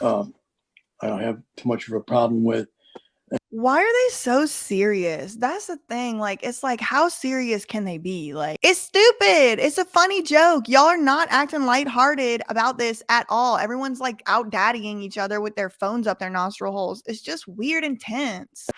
um, I don't have too much of a problem with. Why are they so serious? That's the thing. Like, it's like, how serious can they be? Like, it's stupid. It's a funny joke. Y'all are not acting lighthearted about this at all. Everyone's like out daddying each other with their phones up their nostril holes. It's just weird and tense.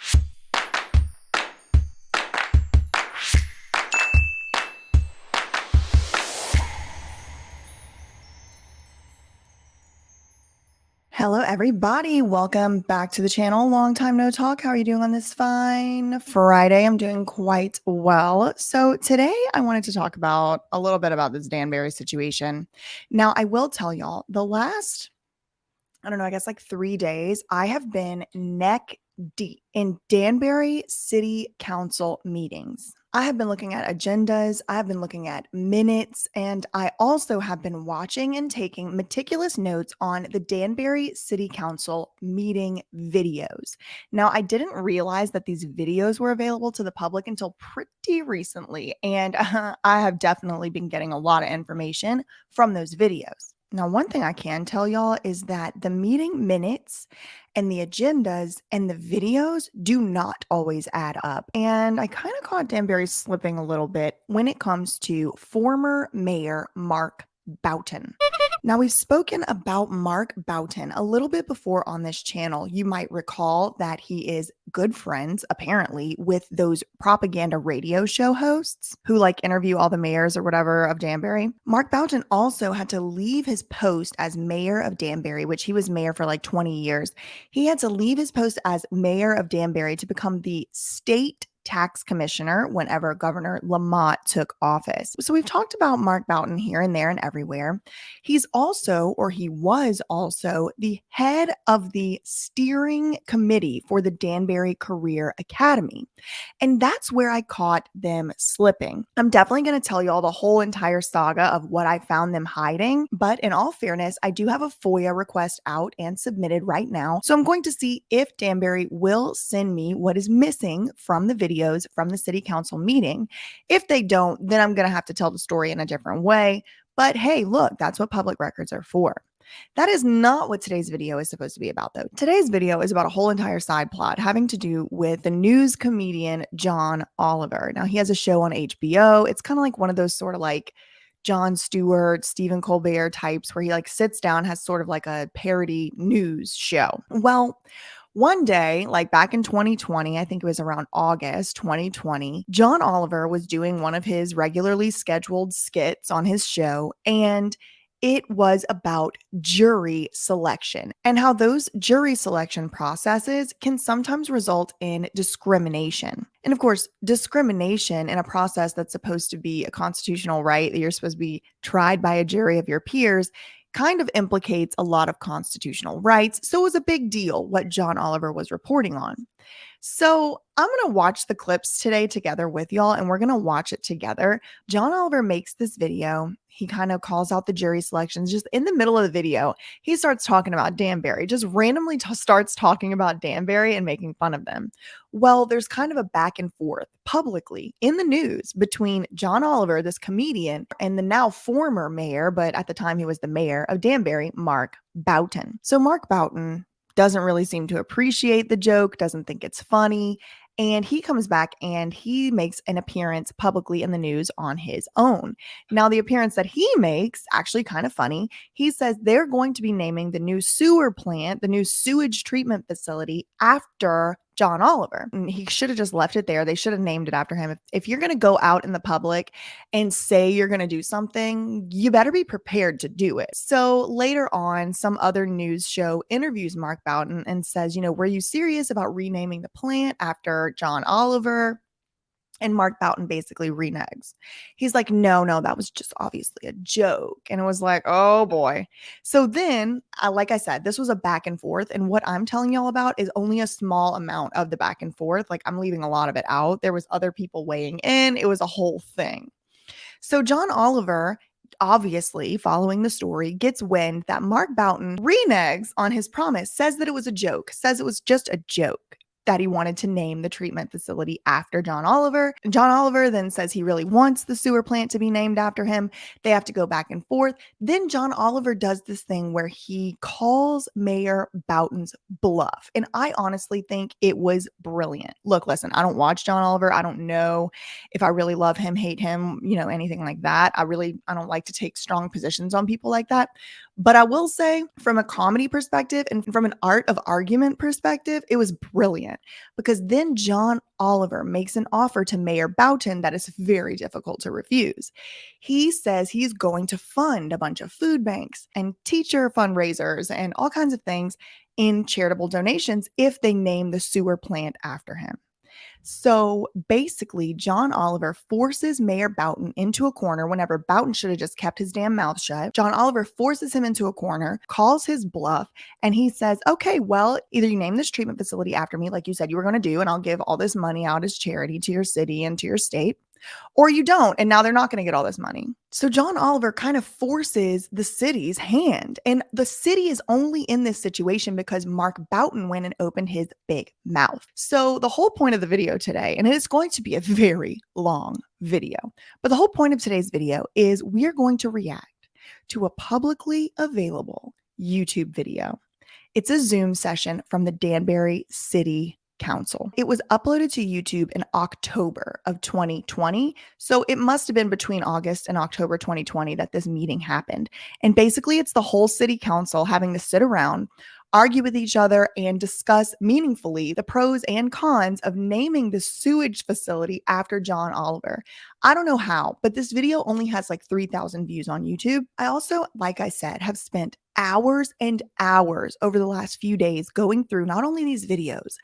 Hello, everybody. Welcome back to the channel. Long time no talk. How are you doing on this fine Friday? I'm doing quite well. So today I wanted to talk about a little bit about this Danbury situation. Now, I will tell y'all the last, I don't know, I guess like 3 days, I have been neck deep in Danbury City Council meetings. I have been looking at agendas, I have been looking at minutes, and I also have been watching and taking meticulous notes on the Danbury City Council meeting videos. Now, I didn't realize that these videos were available to the public until pretty recently, and I have definitely been getting a lot of information from those videos. Now, one thing I can tell y'all is that the meeting minutes and the agendas and the videos do not always add up. And I kind of caught Danbury slipping a little bit when it comes to former Mayor Mark Boughton. Now, we've spoken about Mark Boughton a little bit before on this channel. You might recall that he is good friends, apparently, with those propaganda radio show hosts who like interview all the mayors or whatever of Danbury. Mark Boughton also had to leave his post as mayor of Danbury, which he was mayor for like 20 years. He had to leave his post as mayor of Danbury to become the state tax commissioner whenever Governor Lamont took office. So we've talked about Mark Boughton here and there and everywhere. He's also, or he was also, the head of the steering committee for the Danbury Career Academy. And that's where I caught them slipping. I'm definitely going to tell you all the whole entire saga of what I found them hiding. But in all fairness, I do have a FOIA request out and submitted right now. So I'm going to see if Danbury will send me what is missing from the videos from the city council meeting. If they don't, then I'm going to have to tell the story in a different way. But hey, look, that's what public records are for. That is not what today's video is supposed to be about, though. Today's video is about a whole entire side plot having to do with the news comedian John Oliver. Now, he has a show on HBO. It's kind of like one of those sort of like Jon Stewart, Stephen Colbert types where he like sits down, has sort of like a parody news show. Well, one day, like back in 2020, I think it was around August 2020, John Oliver was doing one of his regularly scheduled skits on his show, and it was about jury selection and how those jury selection processes can sometimes result in discrimination. And of course, discrimination in a process that's supposed to be a constitutional right that you're supposed to be tried by a jury of your peers kind of implicates a lot of constitutional rights. So it was a big deal what John Oliver was reporting on. So I'm going to watch the clips today together with y'all, and we're going to watch it together. John Oliver makes this video. He kind of calls out the jury selections just in the middle of the video. He starts talking about Danbury, just randomly starts talking about Danbury and making fun of them. Well, there's kind of a back and forth publicly in the news between John Oliver, this comedian, and the now former mayor, but at the time he was the mayor of Danbury, Mark Boughton. So Mark Boughton doesn't really seem to appreciate the joke, doesn't think it's funny. And he comes back and he makes an appearance publicly in the news on his own. Now, the appearance that he makes, actually kind of funny, he says they're going to be naming the new sewer plant, the new sewage treatment facility after John Oliver. And he should have just left it there. They should have named it after him. If you're going to go out in the public and say you're going to do something, you better be prepared to do it. So later on, some other news show interviews Mark Boughton and says, were you serious about renaming the plant after John Oliver? And Mark Boughton basically reneges. He's like, no, that was just obviously a joke. And it was like, oh boy. So then, like I said, this was a back and forth. And what I'm telling y'all about is only a small amount of the back and forth. Like I'm leaving a lot of it out. There was other people weighing in. It was a whole thing. So John Oliver, obviously following the story, gets wind that Mark Boughton reneges on his promise, says that it was a joke, says it was just a joke, that he wanted to name the treatment facility after John Oliver. John Oliver then says he really wants the sewer plant to be named after him. They have to go back and forth. Then John Oliver does this thing where he calls Mayor Boughton's bluff. And I honestly think it was brilliant. Look, listen, I don't watch John Oliver. I don't know if I really love him, hate him, anything like that. I don't like to take strong positions on people like that. But I will say, from a comedy perspective and from an art of argument perspective, it was brilliant, because then John Oliver makes an offer to Mayor Boughton that is very difficult to refuse. He says he's going to fund a bunch of food banks and teacher fundraisers and all kinds of things in charitable donations if they name the sewer plant after him. So basically, John Oliver forces Mayor Boughton into a corner whenever Boughton should have just kept his damn mouth shut. John Oliver forces him into a corner, calls his bluff, and he says, okay, well, either you name this treatment facility after me, like you said you were going to do, and I'll give all this money out as charity to your city and to your state, or you don't, and now they're not going to get all this money. So John Oliver kind of forces the city's hand, and the city is only in this situation because Mark Boughton went and opened his big mouth. So the whole point of the video today, and it is going to be a very long video, but the whole point of today's video is we're going to react to a publicly available YouTube video. It's a Zoom session from the Danbury City Council. It was uploaded to YouTube in October of 2020. So it must have been between August and October 2020 that this meeting happened. And basically, it's the whole city council having to sit around, argue with each other, and discuss meaningfully the pros and cons of naming the sewage facility after John Oliver. I don't know how, but this video only has like 3,000 views on YouTube. I also, like I said, have spent hours and hours over the last few days going through not only these videos,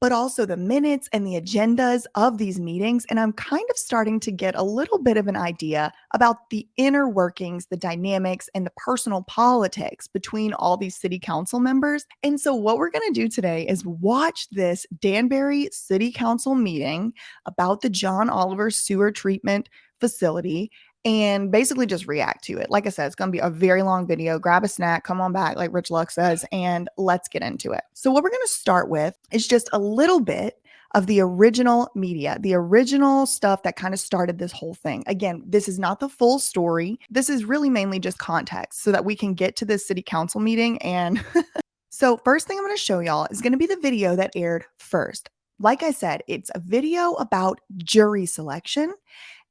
but also the minutes and the agendas of these meetings. And I'm kind of starting to get a little bit of an idea about the inner workings, the dynamics, and the personal politics between all these city council members. And so what we're going to do today is watch this Danbury City Council meeting about the John Oliver sewer treatment facility and basically just react to it. Like I said, it's going to be a very long video. Grab a snack, come on back, like Rich Luck says, and let's get into it. So what we're going to start with is just a little bit of the original media, the original stuff that kind of started this whole thing. Again, this is not the full story. This is really mainly just context so that we can get to this city council meeting. And so first thing I'm going to show y'all is going to be the video that aired first. Like I said, it's a video about jury selection.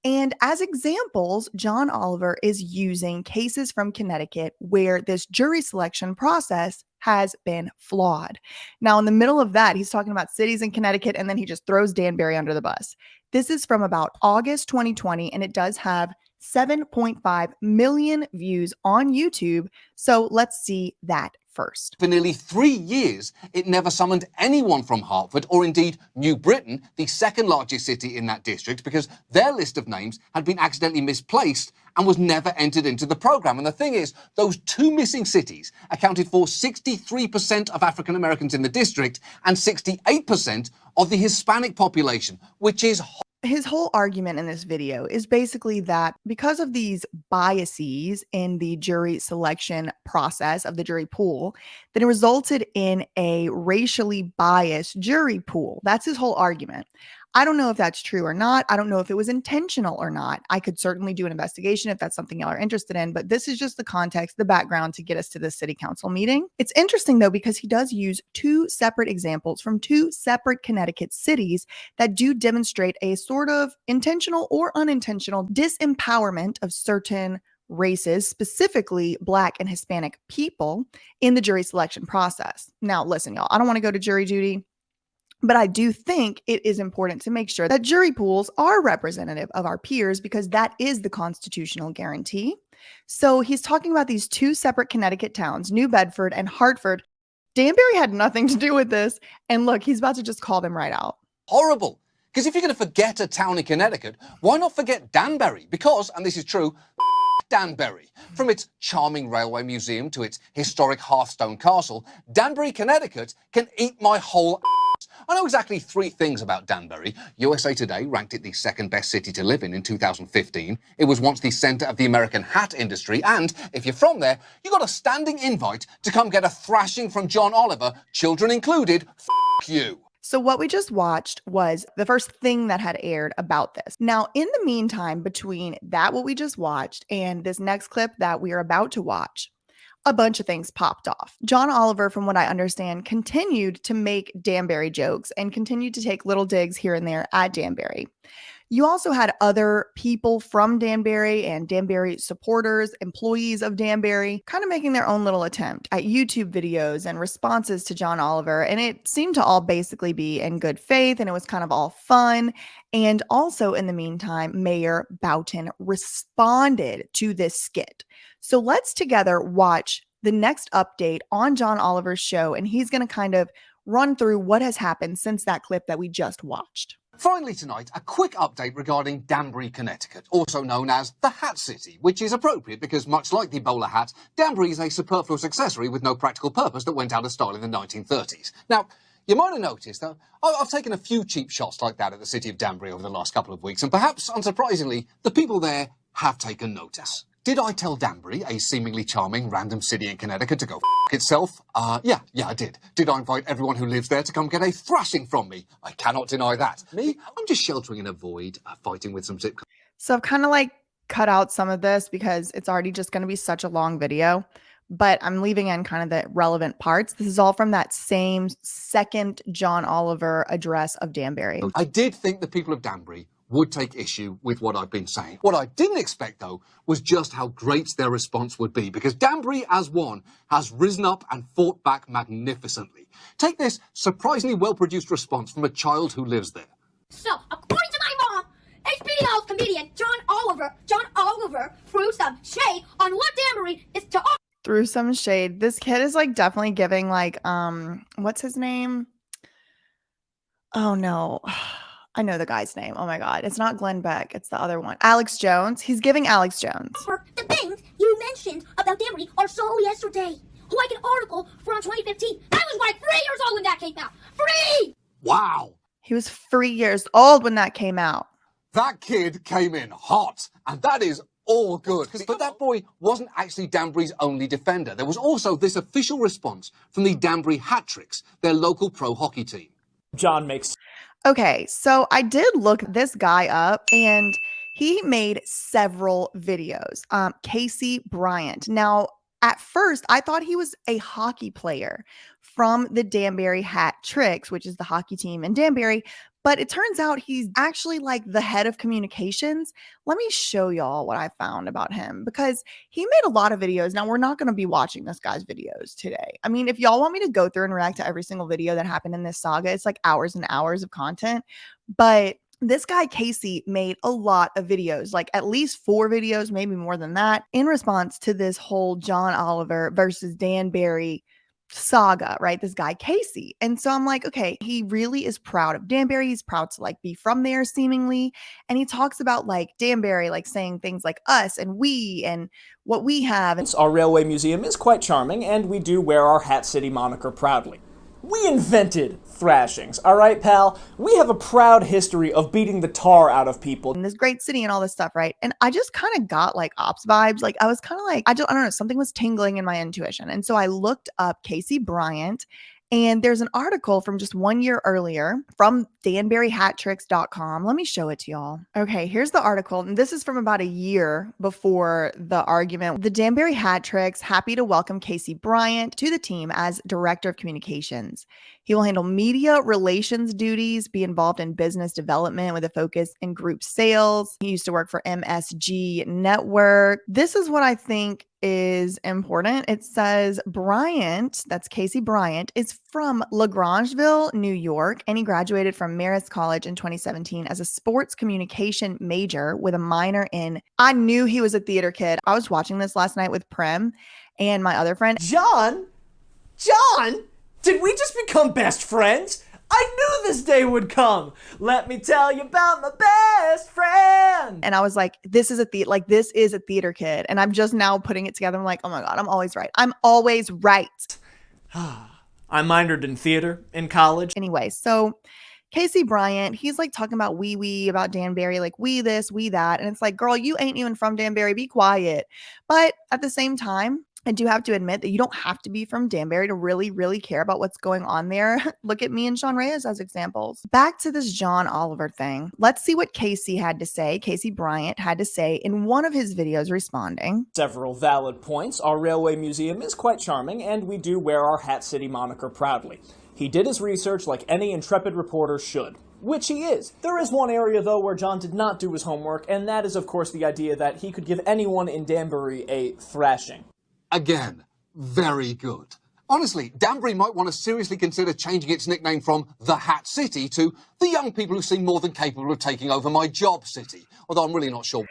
And as examples, John Oliver is using cases from Connecticut where this jury selection process has been flawed. Now, in the middle of that, he's talking about cities in Connecticut, and then he just throws Danbury under the bus. This is from about August 2020, and it does have 7.5 million views on YouTube. So let's see that first. For nearly 3 years, it never summoned anyone from Hartford or indeed New Britain, the second largest city in that district, because their list of names had been accidentally misplaced and was never entered into the program. And the thing is, those two missing cities accounted for 63% of African Americans in the district and 68% of the Hispanic population, which is his whole argument in this video is basically that because of these biases in the jury selection process of the jury pool, that it resulted in a racially biased jury pool. That's his whole argument. I don't know if that's true or not. I don't know if it was intentional or not. I could certainly do an investigation if that's something y'all are interested in, but this is just the context, the background to get us to this city council meeting. It's interesting though, because he does use two separate examples from two separate Connecticut cities that do demonstrate a sort of intentional or unintentional disempowerment of certain races, specifically Black and Hispanic people, in the jury selection process. Now, listen, y'all, I don't want to go to jury duty, but I do think it is important to make sure that jury pools are representative of our peers because that is the constitutional guarantee. So he's talking about these two separate Connecticut towns, New Bedford and Hartford. Danbury had nothing to do with this. And look, he's about to just call them right out. horrible. Because if you're going to forget a town in Connecticut, why not forget Danbury? Because, and this is true, Danbury. From its charming railway museum to its historic Hearthstone Castle, Danbury, Connecticut can eat my whole ass. I know exactly 3 things about Danbury. USA Today ranked it the second best city to live in 2015. It was once the center of the American hat industry. And if you're from there, you got a standing invite to come get a thrashing from John Oliver, children included. F*** you. So what we just watched was the first thing that had aired about this. Now, in the meantime, between that, what we just watched, and this next clip that we are about to watch, a bunch of things popped off. John Oliver, from what I understand, continued to make Danbury jokes and continued to take little digs here and there at Danbury. You also had other people from Danbury and Danbury supporters, employees of Danbury, kind of making their own little attempt at YouTube videos and responses to John Oliver. And it seemed to all basically be in good faith, and it was kind of all fun. And also, in the meantime, Mayor Boughton responded to this skit. So let's together watch the next update on John Oliver's show, and he's going to kind of run through what has happened since that clip that we just watched. Finally tonight, a quick update regarding Danbury, Connecticut, also known as the Hat City, which is appropriate because, much like the bowler hat, Danbury is a superfluous accessory with no practical purpose that went out of style in the 1930s. Now, you might have noticed that I've taken a few cheap shots like that at the city of Danbury over the last couple of weeks, and perhaps, unsurprisingly, the people there have taken notice. Did I tell Danbury, a seemingly charming random city in Connecticut, to go itself? Yeah, I did. Did I invite everyone who lives there to come get a thrashing from me? I cannot deny that. Me? I'm just sheltering in a void, fighting with some zip. So I've kind of like cut out some of this because it's already just going to be such a long video, but I'm leaving in kind of the relevant parts. This is all from that same second John Oliver address of Danbury. I did think the people of Danbury would take issue with what I've been saying. What I didn't expect, though, was just how great their response would be, because Danbury, as one, has risen up and fought back magnificently. Take this surprisingly well-produced response from a child who lives there. So, according to my mom, HBDO's comedian John Oliver threw some shade on what Danbury is to offer. Threw some shade. This kid is like definitely giving like, what's his name? Oh no. I know the guy's name. Oh my God. It's not Glenn Beck. It's the other one. Alex Jones. He's giving Alex Jones. The things you mentioned about Danbury are so yesterday. Like an article from 2015. I was like 3 years old when that came out. 3! Wow. He was 3 years old when that came out. That kid came in hot, and that is all good. But that boy wasn't actually Danbury's only defender. There was also this official response from the Danbury Hat Tricks, their local pro hockey team. John makes. Okay, so I did look this guy up, and he made several videos. Casey Bryant. Now, at first, I thought he was a hockey player from the Danbury Hat Tricks, which is the hockey team in Danbury. But it turns out he's actually like the head of communications. Let me show y'all what I found about him, because he made a lot of videos. Now, we're not going to be watching this guy's videos today. I mean, if y'all want me to go through and react to every single video that happened in this saga, it's like hours and hours of content. But this guy, Casey, made a lot of videos, like at least 4 videos, maybe more than that, in response to this whole John Oliver versus Danbury saga, right? This guy, Casey. And so I'm like, okay, he really is proud of Danbury. He's proud to like be from there seemingly. And he talks about like Danbury, like saying things like us and we and what we have. Our railway museum is quite charming, and we do wear our Hat City moniker proudly. We invented thrashings, all right, pal? We have a proud history of beating the tar out of people. In this great city and all this stuff, right? And I just kind of got like ops vibes. Like I was kind of like, I don't know, something was tingling in my intuition. And so I looked up Casey Bryant, and there's an article from just 1 year earlier from danburyhattricks.com. Let me show it to y'all. Okay, here's the article. And this is from about a year before the argument. The Danbury Hat Tricks happy to welcome Casey Bryant to the team as Director of Communications. He will handle media relations duties, be involved in business development with a focus in group sales. He used to work for MSG Network. This is what I think is important. It says Bryant, that's Casey Bryant, is from LaGrangeville, New York, and he graduated from Marist College in 2017 as a sports communication major with a minor in, I knew he was a theater kid. I was watching this last night with Prem and my other friend. John? Did we just become best friends? I knew this day would come. Let me tell you about my best friend. And I was like, this is a theater kid. And I'm just now putting it together. I'm like, oh my God, I'm always right. I'm always right. I minored in theater in college. Anyway, so Casey Bryant, he's like talking about we about Danbury, like we this, we that. And it's like, girl, you ain't even from Danbury. Be quiet. But at the same time, I do have to admit that you don't have to be from Danbury to really, really care about what's going on there. Look at me and Sean Reyes as examples. Back to this John Oliver thing. Let's see what Casey had to say. Casey Bryant had to say in one of his videos responding. Several valid points. Our railway museum is quite charming, and we do wear our Hat City moniker proudly. He did his research like any intrepid reporter should. Which he is. There is one area, though, where John did not do his homework, and that is, of course, the idea that he could give anyone in Danbury a thrashing. Again, very good. Honestly, Danbury might want to seriously consider changing its nickname from the Hat City to the young people who seem more than capable of taking over my job city. Although I'm really not sure.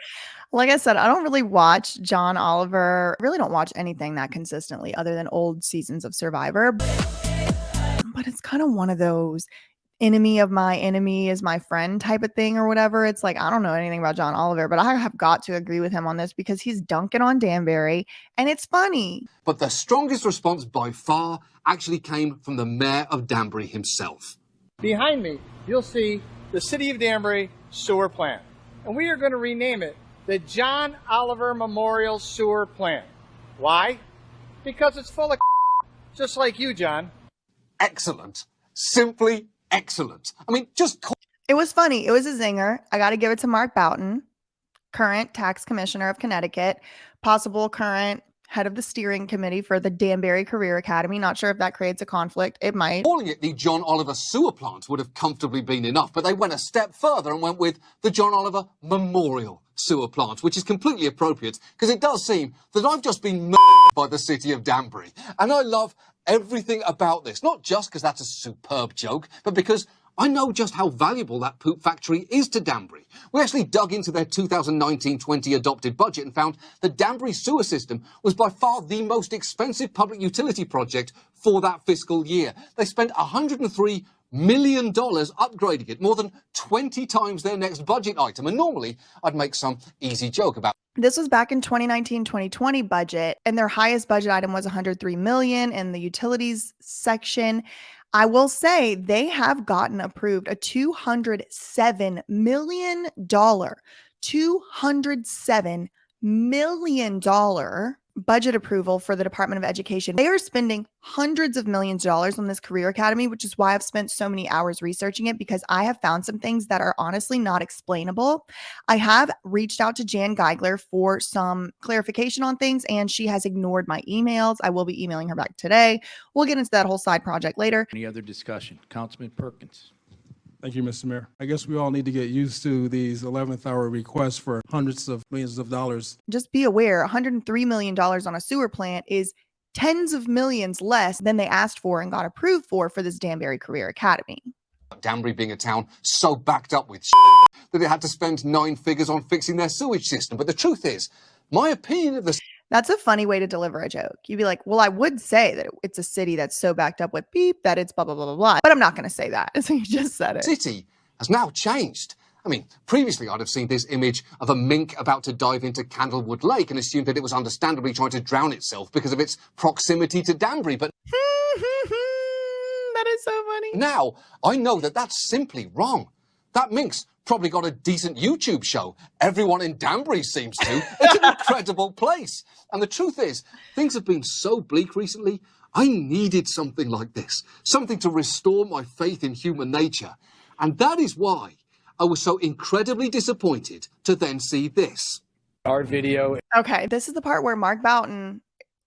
Like I said, I don't really watch John Oliver. I really don't watch anything that consistently other than old seasons of Survivor. But it's kind of one of those enemy of my enemy is my friend type of thing or whatever. It's like, I don't know anything about John Oliver, but I have got to agree with him on this because he's dunking on Danbury and it's funny. But the strongest response by far actually came from the mayor of Danbury himself. Behind me, you'll see the City of Danbury sewer plant. And we are going to rename it the John Oliver Memorial Sewer Plant. Why? Because it's full of just like you, John. Excellent. Simply excellent. I mean, just call. It was funny. It was a zinger. I got to give it to Mark Boughton, current tax commissioner of Connecticut, possible current head of the steering committee for the Danbury Career Academy. Not sure if that creates a conflict. It might. Calling it the John Oliver Sewer Plant would have comfortably been enough, but they went a step further and went with the John Oliver Memorial Sewer Plant, which is completely appropriate because it does seem that I've just been murdered by the city of Danbury. And I love everything about this, not just because that's a superb joke, but because I know just how valuable that poop factory is to Danbury. We actually dug into their 2019-20 adopted budget and found the Danbury sewer system was by far the most expensive public utility project for that fiscal year. They spent $103 million upgrading it, more than 20 times their next budget item. And normally I'd make some easy joke about this was back in 2019-2020 budget, and their highest budget item was $103 million in the utilities section. I will say they have gotten approved a $207 million budget approval for the Department of Education. They are spending hundreds of millions of dollars on this career academy, which is why I've spent so many hours researching it, because I have found some things that are honestly not explainable. I have reached out to Jan Geigler for some clarification on things, and she has ignored my emails. I will be emailing her back today. We'll get into that whole side project later. Any other discussion? Councilman Perkins. Thank you, Mr. Mayor. I guess we all need to get used to these 11th hour requests for hundreds of millions of dollars. Just be aware, $103 million on a sewer plant is tens of millions less than they asked for and got approved for this Danbury Career Academy. Danbury being a town so backed up with that it had to spend 9 figures on fixing their sewage system. But the truth is, my opinion of the That's a funny way to deliver a joke. You'd be like, well, I would say that it's a city that's so backed up with beep that it's blah, blah, blah, blah, blah. But I'm not going to say that. So you just said it. city has now changed. I mean, previously I'd have seen this image of a mink about to dive into Candlewood Lake and assumed that it was understandably trying to drown itself because of its proximity to Danbury. But that is so funny. now I know that that's simply wrong. That mink's probably got a decent YouTube show. Everyone in Danbury seems to. It's an incredible place. And the truth is, things have been so bleak recently, I needed something like this. Something to restore my faith in human nature. And that is why I was so incredibly disappointed to then see this. Our video. Okay, this is the part where Mark Boughton,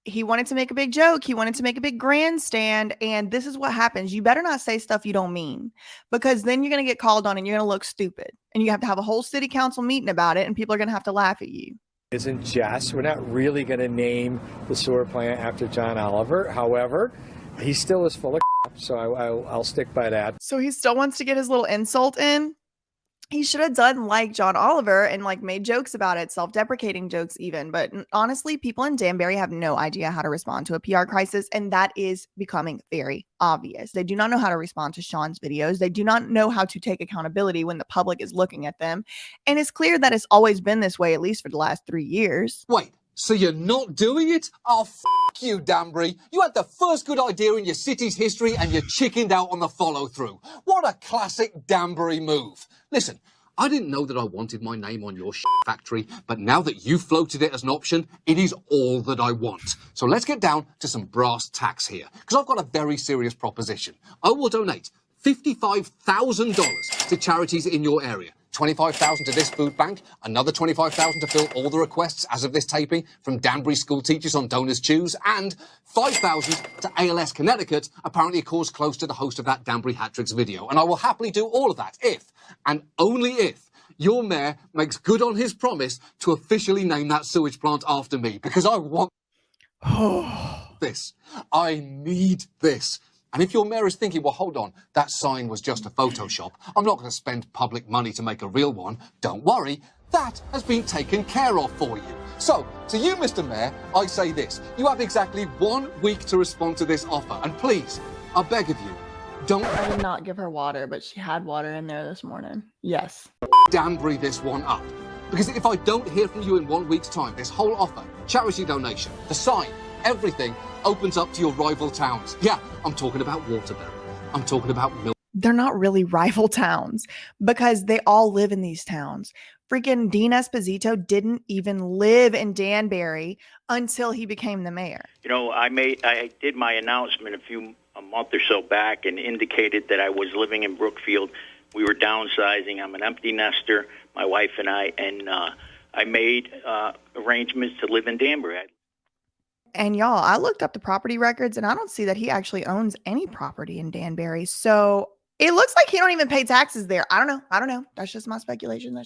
he wanted to make a big joke. He wanted to make a big grandstand. And this is what happens. You better not say stuff you don't mean, because then you're going to get called on and you're going to look stupid. And you have to have a whole city council meeting about it. And people are going to have to laugh at you. Isn't just. We're not really going to name the sewer plant after John Oliver. However, he still is full of so I'll stick by that. So he still wants to get his little insult in. He should have done like John Oliver and like made jokes about it, self-deprecating jokes even. But honestly, people in Danbury have no idea how to respond to a PR crisis. And that is becoming very obvious. They do not know how to respond to Sean's videos. They do not know how to take accountability when the public is looking at them. And it's clear that it's always been this way, at least for the last 3 years. Wait, so you're not doing it? Oh, f*** you, Danbury. You had the first good idea in your city's history and you chickened out on the follow-through. What a classic Danbury move. Listen, I didn't know that I wanted my name on your factory, but now that you've floated it as an option, it is all that I want. So let's get down to some brass tacks here, because I've got a very serious proposition. I will donate $55,000 to charities in your area. $25,000 to this food bank, another $25,000 to fill all the requests as of this taping from Danbury school teachers on Donors Choose, and $5,000 to ALS Connecticut, apparently a cause close to the host of that Danbury Hat Tricks video. And I will happily do all of that if, and only if, your mayor makes good on his promise to officially name that sewage plant after me, because I want this. I need this. And if your mayor is thinking, well, hold on, that sign was just a Photoshop, I'm not going to spend public money to make a real one, don't worry, that has been taken care of for you. So, to you, Mr. Mayor, I say this. You have exactly 1 week to respond to this offer. And please, I beg of you, don't I did not give her water, but she had water in there this morning. Yes. Danbury this one up. Because if I don't hear from you in 1 week's time, this whole offer, charity donation, the sign, everything opens up to your rival towns. Yeah, I'm talking about Waterbury. I'm talking about They're not really rival towns because they all live in these towns. Freaking Dean Esposito didn't even live in Danbury until he became the mayor. You know, I did my announcement a month or so back and indicated that I was living in Brookfield. We were downsizing. I'm an empty nester, my wife and I made arrangements to live in Danbury. And y'all, I looked up the property records and I don't see that he actually owns any property in Danbury. So it looks like he don't even pay taxes there. I don't know. That's just my speculation.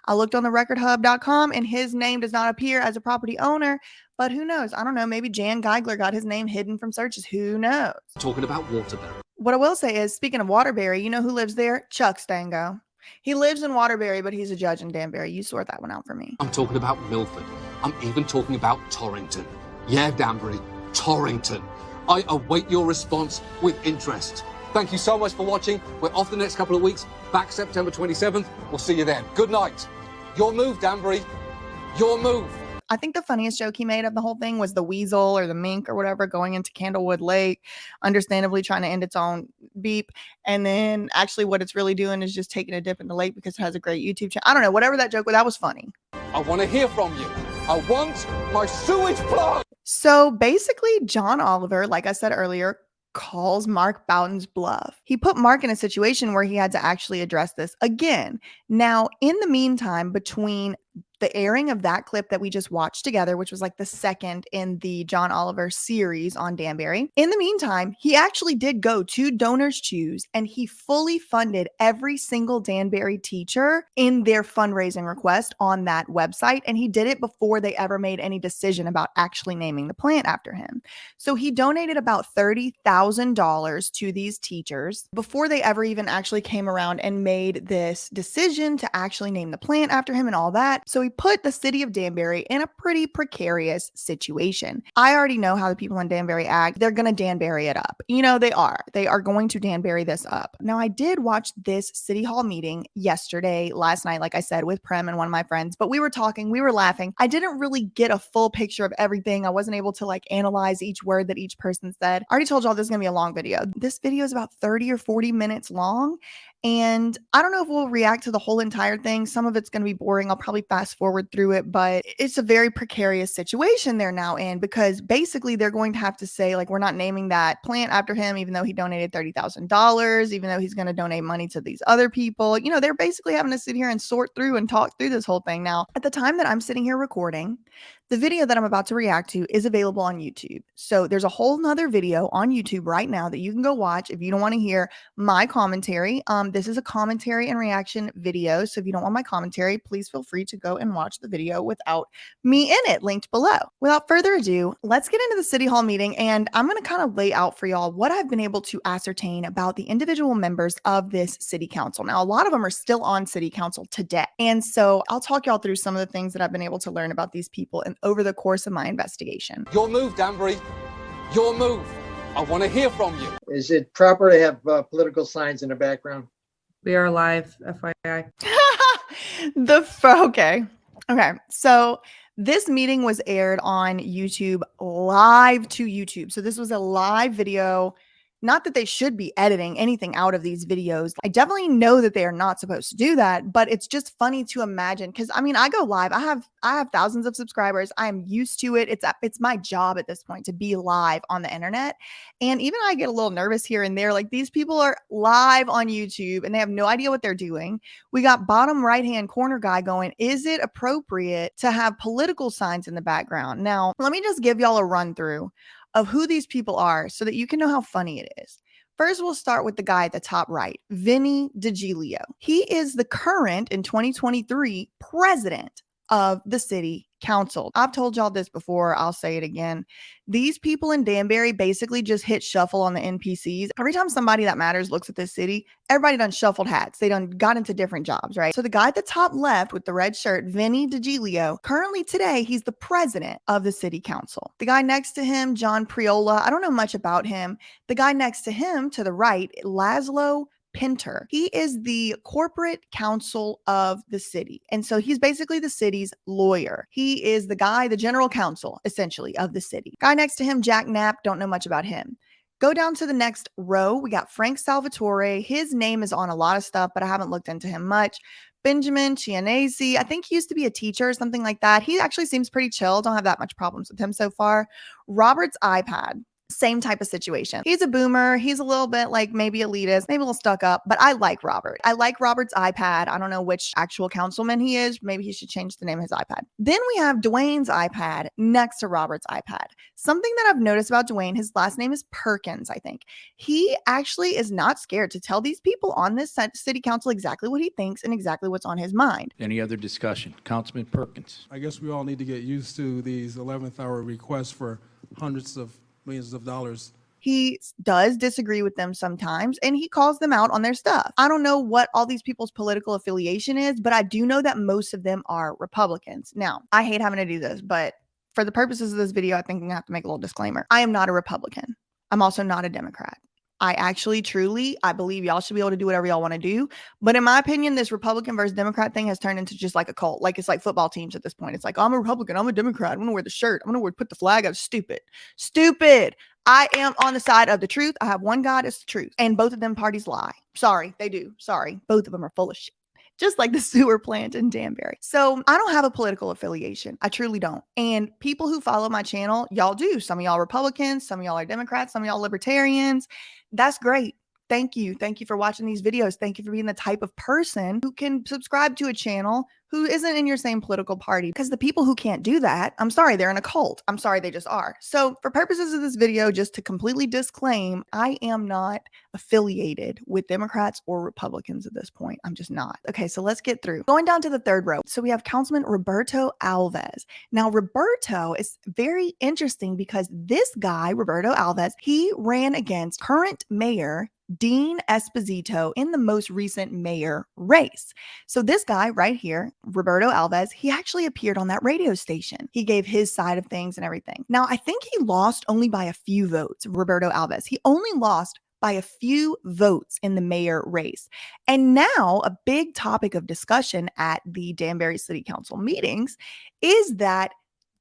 I looked on the recordhub.com and his name does not appear as a property owner, but who knows? I don't know. Maybe Jan Geigler got his name hidden from searches. Who knows? talking about Waterbury. What I will say is, speaking of Waterbury, you know who lives there? Chuck Stango. He lives in Waterbury, but he's a judge in Danbury. You sort that one out for me. I'm talking about Milford. I'm even talking about Torrington. Yeah, Danbury, Torrington. I await your response with interest. Thank you so much for watching. We're off the next couple of weeks. Back September 27th. We'll see you then. Good night. Your move, Danbury. Your move. I think the funniest joke he made of the whole thing was the weasel or the mink or whatever going into Candlewood Lake, understandably trying to end its own beep. And then actually what it's really doing is just taking a dip in the lake because it has a great YouTube channel. I don't know, whatever that joke was, that was funny. I want to hear from you. I want my sewage plant. So basically, John Oliver, like I said earlier, calls Mark Bowden's bluff. He put Mark in a situation where he had to actually address this again. Now, in the meantime, between the airing of that clip that we just watched together, which was like the second in the John Oliver series on Danbury. In the meantime, he actually did go to Donors Choose and he fully funded every single Danbury teacher in their fundraising request on that website. And he did it before they ever made any decision about actually naming the plant after him. So he donated about $30,000 to these teachers before they ever even actually came around and made this decision to actually name the plant after him and all that. So he put the city of Danbury in a pretty precarious situation. I already know how the people in Danbury act. They're going to Danbury it up. You know, they are. They are going to Danbury this up. Now, I did watch this city hall meeting last night, like I said, with Prem and one of my friends, but we were talking, we were laughing. I didn't really get a full picture of everything. I wasn't able to like analyze each word that each person said. I already told y'all this is going to be a long video. This video is about 30 or 40 minutes long. And I don't know if we'll react to the whole entire thing. Some of it's going to be boring. I'll probably fast forward through it, but it's a very precarious situation they're now in because basically they're going to have to say, like, we're not naming that plant after him, even though he donated $30,000, even though he's going to donate money to these other people. You know, they're basically having to sit here and sort through and talk through this whole thing. Now, at the time that I'm sitting here recording, the video that I'm about to react to is available on YouTube. So there's a whole nother video on YouTube right now that you can go watch if you don't want to hear my commentary. This is a commentary and reaction video. So if you don't want my commentary, please feel free to go and watch the video without me in it, linked below. Without further ado, let's get into the City Hall meeting. And I'm going to kind of lay out for y'all what I've been able to ascertain about the individual members of this city council. Now, a lot of them are still on city council today. And so I'll talk y'all through some of the things that I've been able to learn about these people and over the course of my investigation. Your move, Danbury. Your move. I want to hear from you. Is it proper to have political signs in the background? We are live, FYI. Okay. So this meeting was aired on YouTube, live to YouTube. So this was a live video, Not that they should be editing anything out of these videos. I definitely know that they are not supposed to do that, but it's just funny to imagine because I mean, I go live. I have thousands of subscribers. I am used to it. It's my job at this point to be live on the internet. And even I get a little nervous here and there. Like these people are live on YouTube and they have no idea what they're doing. We got bottom right-hand corner guy going, is it appropriate to have political signs in the background? Now, let me just give y'all a run through of who these people are so that you can know how funny it is. First, we'll start with the guy at the top right, Vinny DiGilio. He is the current in 2023 president of the city council. I've told y'all this before. I'll say it again. These people in Danbury basically just hit shuffle on the NPCs. Every time somebody that matters looks at this city, everybody done shuffled hats. They done got into different jobs, right? So the guy at the top left with the red shirt, Vinny DiGilio, currently today, he's the president of the city council. The guy next to him, John Priola, I don't know much about him. The guy next to him to the right, Laszlo Pinter. He is the corporate counsel of the city. And so he's basically the city's lawyer. He is the guy, the general counsel, essentially, of the city. Guy next to him, Jack Knapp, don't know much about him. Go down to the next row. We got Frank Salvatore. His name is on a lot of stuff, but I haven't looked into him much. Benjamin Chianese. I think he used to be a teacher or something like that. He actually seems pretty chill. Don't have that much problems with him so far. Robert's iPad. Same type of situation. He's a boomer. He's a little bit like maybe elitist, maybe a little stuck up, but I like Robert. I like Robert's iPad. I don't know which actual councilman he is. Maybe he should change the name of his iPad. Then we have Dwayne's iPad next to Robert's iPad. Something that I've noticed about Dwayne, his last name is Perkins, I think. He actually is not scared to tell these people on this city council exactly what he thinks and exactly what's on his mind. Any other discussion? Councilman Perkins. I guess we all need to get used to these 11th hour requests for hundreds of millions of dollars. He does disagree with them sometimes, and he calls them out on their stuff. I don't know what all these people's political affiliation is, but I do know that most of them are Republicans. Now, I hate having to do this, but for the purposes of this video, I think I'm going to have to make a little disclaimer. I am not a Republican. I'm also not a Democrat. I actually, truly, I believe y'all should be able to do whatever y'all want to do. But in my opinion, this Republican versus Democrat thing has turned into just like a cult. Like it's like football teams at this point. It's like, I'm a Republican. I'm a Democrat. I'm going to wear the shirt. I'm going to put the flag up. Stupid. Stupid. I am on the side of the truth. I have one God. It's the truth. And both of them parties lie. Sorry, they do. Sorry. Both of them are full of shit. Just like the sewer plant in Danbury. So I don't have a political affiliation. I truly don't. And people who follow my channel, y'all do. Some of y'all Republicans, some of y'all are Democrats, some of y'all libertarians. That's great. Thank you. Thank you for watching these videos. Thank you for being the type of person who can subscribe to a channel who isn't in your same political party. Because the people who can't do that, I'm sorry, they're in a cult. I'm sorry, they just are. So for purposes of this video, just to completely disclaim, I am not affiliated with Democrats or Republicans at this point. I'm just not. Okay, so let's get through. Going down to the third row. So we have Councilman Roberto Alves. Now, Roberto is very interesting because this guy, Roberto Alves, he ran against current mayor Dean Esposito in the most recent mayor race. So this guy right here, Roberto Alves, he actually appeared on that radio station. He gave his side of things and everything. Now, I think he lost only by a few votes, Roberto Alves. He only lost by a few votes in the mayor race. And now a big topic of discussion at the Danbury City Council meetings is that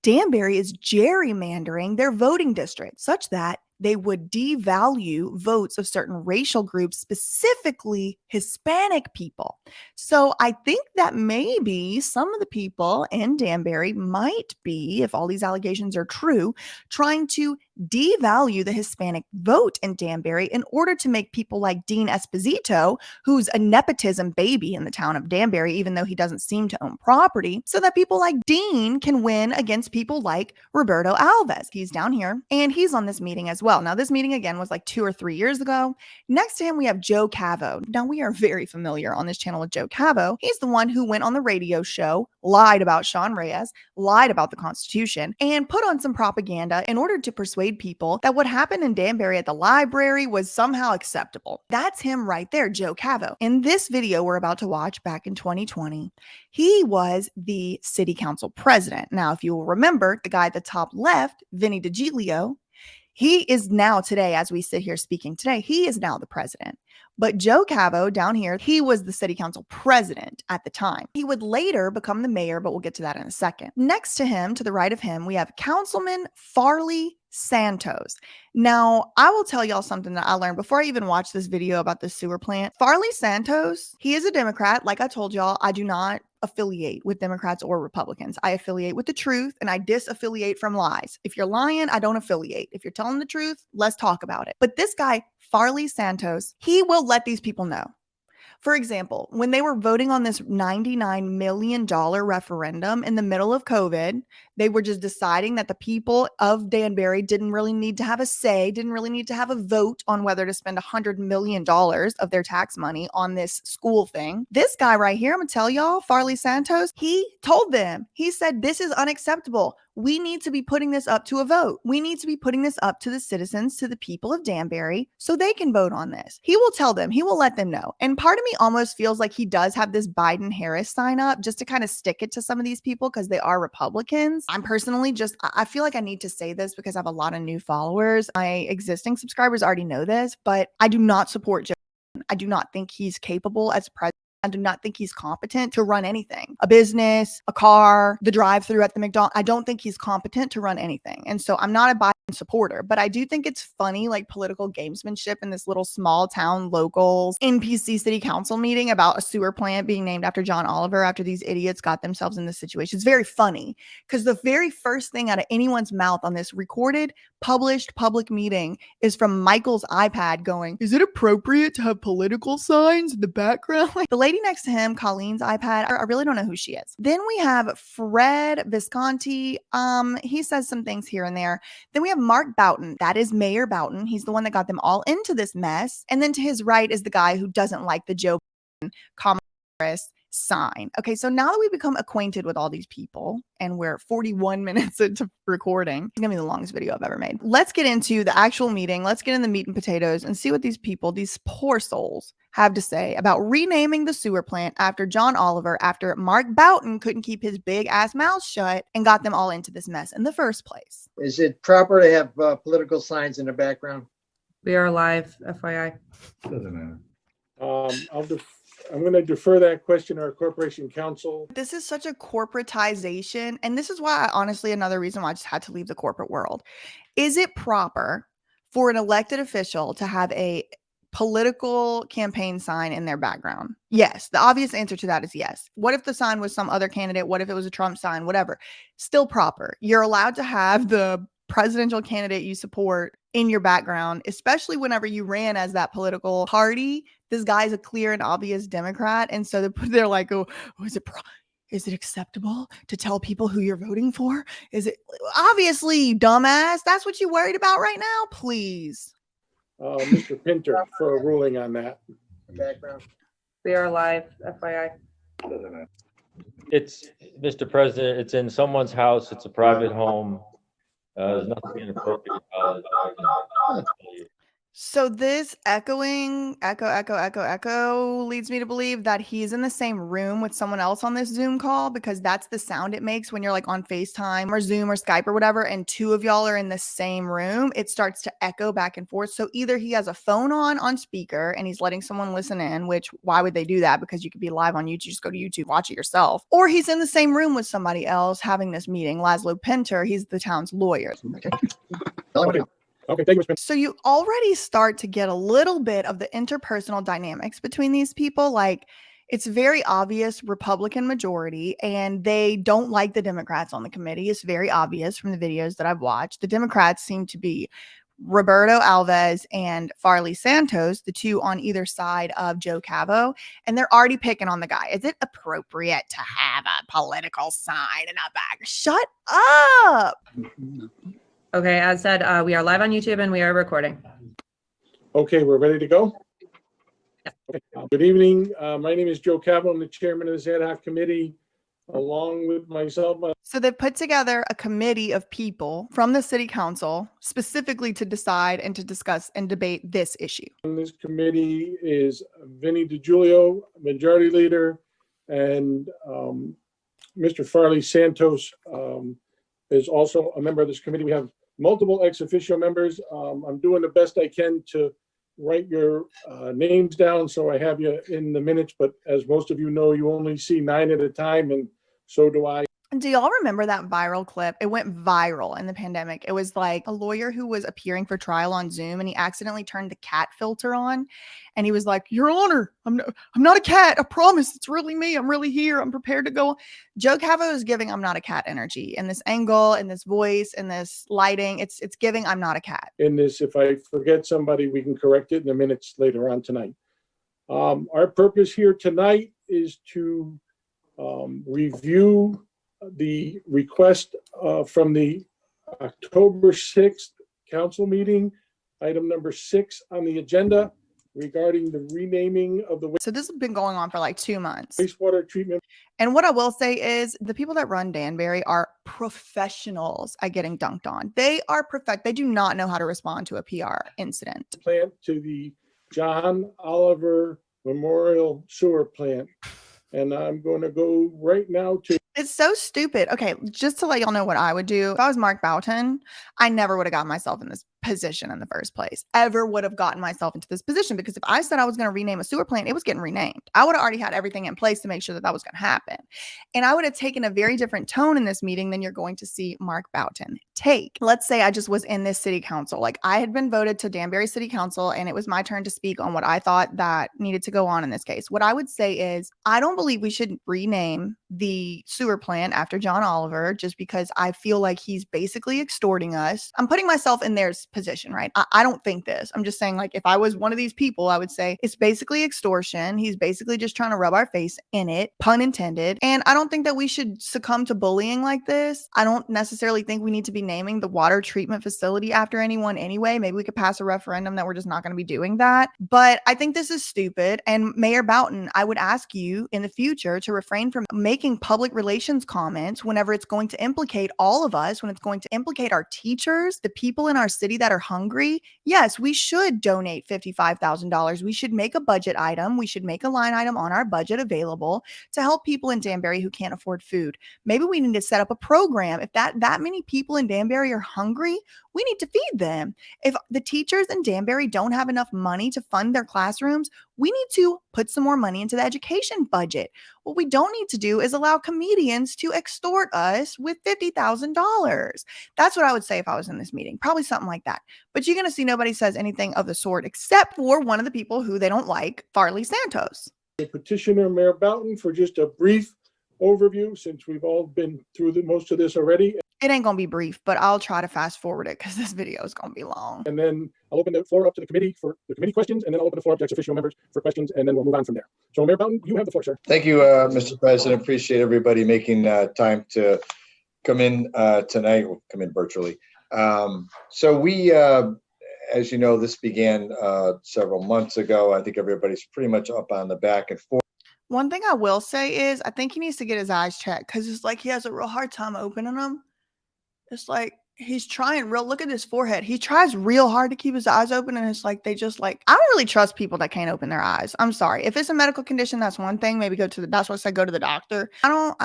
Danbury is gerrymandering their voting district such that they would devalue votes of certain racial groups, specifically Hispanic people. So I think that maybe some of the people in Danbury might be, if all these allegations are true, trying to devalue the Hispanic vote in Danbury in order to make people like Dean Esposito, who's a nepotism baby in the town of Danbury, even though he doesn't seem to own property, so that people like Dean can win against people like Roberto Alves. He's down here and he's on this meeting as well. Now, this meeting again was like 2 or 3 years ago. Next to him, we have Joe Cavo. Now, we are very familiar on this channel with Joe Cavo. He's the one who went on the radio show, lied about Sean Reyes, lied about the Constitution, and put on some propaganda in order to persuade people that what happened in Danbury at the library was somehow acceptable. That's him right there, Joe Cavo. In this video we're about to watch back in 2020, he was the city council president. Now, if you will remember, the guy at the top left, Vinny DiGilio, he is now today, as we sit here speaking today, he is now the president. But Joe Cavo down here, he was the city council president at the time. He would later become the mayor, but we'll get to that in a second. Next to him, to the right of him, we have Councilman Farley Santos. Now, I will tell y'all something that I learned before I even watched this video about the sewer plant. Farley Santos, he is a Democrat. Like I told y'all, I do not affiliate with Democrats or Republicans. I affiliate with the truth and I disaffiliate from lies. If you're lying, I don't affiliate. If you're telling the truth, let's talk about it. But this guy, Farley Santos, he will let these people know. For example, when they were voting on this $99 million referendum in the middle of COVID, they were just deciding that the people of Danbury didn't really need to have a say, didn't really need to have a vote on whether to spend $100 million of their tax money on this school thing. This guy right here, I'm going to tell y'all, Farley Santos, he told them, he said, this is unacceptable. We need to be putting this up to a vote. We need to be putting this up to the citizens, to the people of Danbury, so they can vote on this. He will tell them, he will let them know. And part of me almost feels like he does have this Biden-Harris sign up just to kind of stick it to some of these people because they are Republicans. I'm personally I feel like I need to say this because I have a lot of new followers. My existing subscribers already know this, but I do not support Joe Biden. I do not think he's capable as president. I do not think he's competent to run anything. A business, a car, the drive-through at the McDonald's. I don't think he's competent to run anything. And so I'm not a Biden supporter, but I do think it's funny, like political gamesmanship in this little small town local NPC city council meeting about a sewer plant being named after John Oliver after these idiots got themselves in this situation. It's very funny because the very first thing out of anyone's mouth on this recorded, published public meeting is from Michael's iPad going, is it appropriate to have political signs in the background? Like the lady next to him, Colleen's iPad, I really don't know who she is. Then we have Fred Visconti. He says some things here and there. Then we have Mark Boughton. That is Mayor Boughton. He's the one that got them all into this mess. And then to his right is the guy who doesn't like the Joe Biden Kamala Harris sign. Okay, so now that we've become acquainted with all these people and we're 41 minutes into recording, it's gonna be the longest video I've ever made. Let's get into the actual meeting. Let's get in the meat and potatoes and see what these people, these poor souls, have to say about renaming the sewer plant after John Oliver, after Mark Boughton couldn't keep his big ass mouth shut and got them all into this mess in the first place. Is it proper to have political signs in the background? We are live, FYI. Doesn't matter. I'm going to defer that question to our corporation counsel. This is such a corporatization, and this is why honestly, another reason why I just had to leave the corporate world. Is it proper for an elected official to have a political campaign sign in their background? Yes. The obvious answer to that is yes. What if the sign was some other candidate? What if it was a Trump sign? Whatever. Still proper. You're allowed to have the presidential candidate you support in your background, especially whenever you ran as that political party. This guy's a clear and obvious Democrat. And so they're like, oh, is it acceptable to tell people who you're voting for? Is it obviously, dumbass? That's what you're worried about right now? Please. Mr. Pinter for a ruling on that. Background. We are live, FYI. It's, Mr. President, it's in someone's house. It's a private home. There's nothing inappropriate about it. So this echo leads me to believe that he's in the same room with someone else on this Zoom call, because that's the sound it makes when you're like on FaceTime or Zoom or Skype or whatever, and two of y'all are in the same room. It starts to echo back and forth. So either he has a phone on speaker and he's letting someone listen in, which why would they do that? Because you could be live on YouTube. Just go to YouTube, watch it yourself. Or he's in the same room with somebody else having this meeting. Laszlo Pinter, he's the town's lawyer. Okay, thank you, Ms. So you already start to get a little bit of the interpersonal dynamics between these people. Like, it's very obvious Republican majority, and they don't like the Democrats on the committee. It's very obvious from the videos that I've watched. The Democrats seem to be Roberto Alves and Farley Santos, the two on either side of Joe Cavo, and they're already picking on the guy. Is it appropriate to have a political sign in a bag? Shut up. Okay, as said, we are live on YouTube and we are recording. Okay, we're ready to go? Okay. Good evening. My name is Joe Cavo. I'm the chairman of this ad hoc committee, along with myself. So they've put together a committee of people from the city council specifically to decide and to discuss and debate this issue. On this committee is Vinny DiGiulio, majority leader, and Mr. Farley Santos is also a member of this committee. We have multiple ex officio members. I'm doing the best I can to write your names down so I have you in the minutes, but as most of you know, you only see 9 at a time, and so do I. Do y'all remember that viral clip? It went viral in the pandemic. It was like a lawyer who was appearing for trial on Zoom and he accidentally turned the cat filter on. And he was like, Your Honor, I'm not a cat. I promise. It's really me. I'm really here. I'm prepared to go. Joe Cavo is giving I'm not a cat energy in this angle, in this voice, in this lighting. It's giving I'm not a cat. In this, if I forget somebody, we can correct it in the minutes later on tonight. Our purpose here tonight is to review the request from the October 6th council meeting, item number 6 on the agenda regarding the renaming of the So this has been going on for like 2 months. wastewater treatment. And what I will say is the people that run Danbury are professionals at getting dunked on. They are perfect. They do not know how to respond to a PR incident. Plant to the John Oliver Memorial Sewer Plant. And I'm going to go right now to. It's so stupid. Okay, just to let y'all know what I would do. If I was Mark Boughton, I never would have gotten myself in this position in the first place. Ever would have gotten myself into this position, because if I said I was going to rename a sewer plant, it was getting renamed. I would have already had everything in place to make sure that that was going to happen. And I would have taken a very different tone in this meeting than you're going to see Mark Boughton take. Let's say I just was in this city council. Like I had been voted to Danbury City Council and it was my turn to speak on what I thought that needed to go on in this case. What I would say is I don't believe we should rename the sewer plant after John Oliver just because I feel like he's basically extorting us. I'm putting myself in their position, right? I don't think this. I'm just saying, like, if I was one of these people, I would say it's basically extortion. He's basically just trying to rub our face in it, pun intended. And I don't think that we should succumb to bullying like this. I don't necessarily think we need to be naming the water treatment facility after anyone anyway. Maybe we could pass a referendum that we're just not going to be doing that. But I think this is stupid. And Mayor Boughton, I would ask you in the future to refrain from making public relations comments whenever it's going to implicate all of us, when it's going to implicate our teachers, the people in our city that are hungry. Yes, we should donate $55,000. We should make a budget item. We should make a line item on our budget available to help people in Danbury who can't afford food. Maybe we need to set up a program. If that many people in Danbury are hungry, we need to feed them. If the teachers in Danbury don't have enough money to fund their classrooms, we need to put some more money into the education budget. What we don't need to do is allow comedians to extort us with $50,000. That's what I would say if I was in this meeting. Probably something like that. But you're going to see nobody says anything of the sort except for one of the people who they don't like, Farley Santos. Petitioner Mayor Boughton for just a brief overview, since we've all been through most of this already. It ain't going to be brief, but I'll try to fast forward it because this video is going to be long. And then I'll open the floor up to the committee for the committee questions, and then I'll open the floor up to ex-officio members for questions, and then we'll move on from there. So Mayor Boughton, you have the floor, sir. Thank you, Mr. President. Appreciate everybody making time to come in tonight. We'll come in virtually. So we, as you know, this began several months ago. I think everybody's pretty much up on the back and forth. One thing I will say is I think he needs to get his eyes checked because it's like he has a real hard time opening them. It's like he's trying look at his forehead. He tries real hard to keep his eyes open, and it's like they just I don't really trust people that can't open their eyes. I'm sorry. If it's a medical condition, that's one thing. Maybe that's why I said go to the doctor. I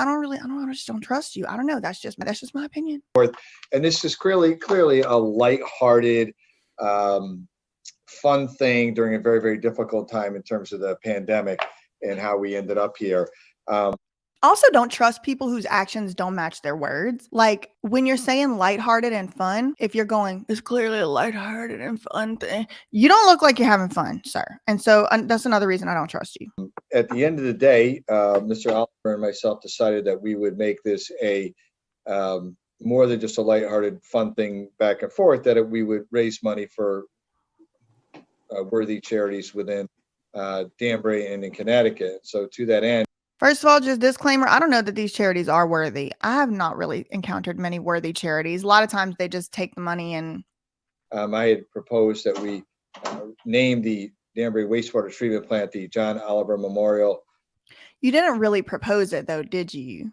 just don't trust you. I don't know. That's just my opinion. And this is clearly a lighthearted, fun thing during a very, very difficult time in terms of the pandemic and how we ended up here. Also, don't trust people whose actions don't match their words. Like when you're saying lighthearted and fun, if you're going, it's clearly a lighthearted and fun thing, you don't look like you're having fun, sir. And so that's another reason I don't trust you. At the end of the day, Mr. Oliver and myself decided that we would make this a more than just a lighthearted, fun thing back and forth, that we would raise money for worthy charities within Danbury and in Connecticut. So to that end, first of all, just disclaimer, I don't know that these charities are worthy. I have not really encountered many worthy charities. A lot of times they just take the money and... I had proposed that we name the Danbury wastewater treatment plant the John Oliver Memorial. You didn't really propose it though, did you?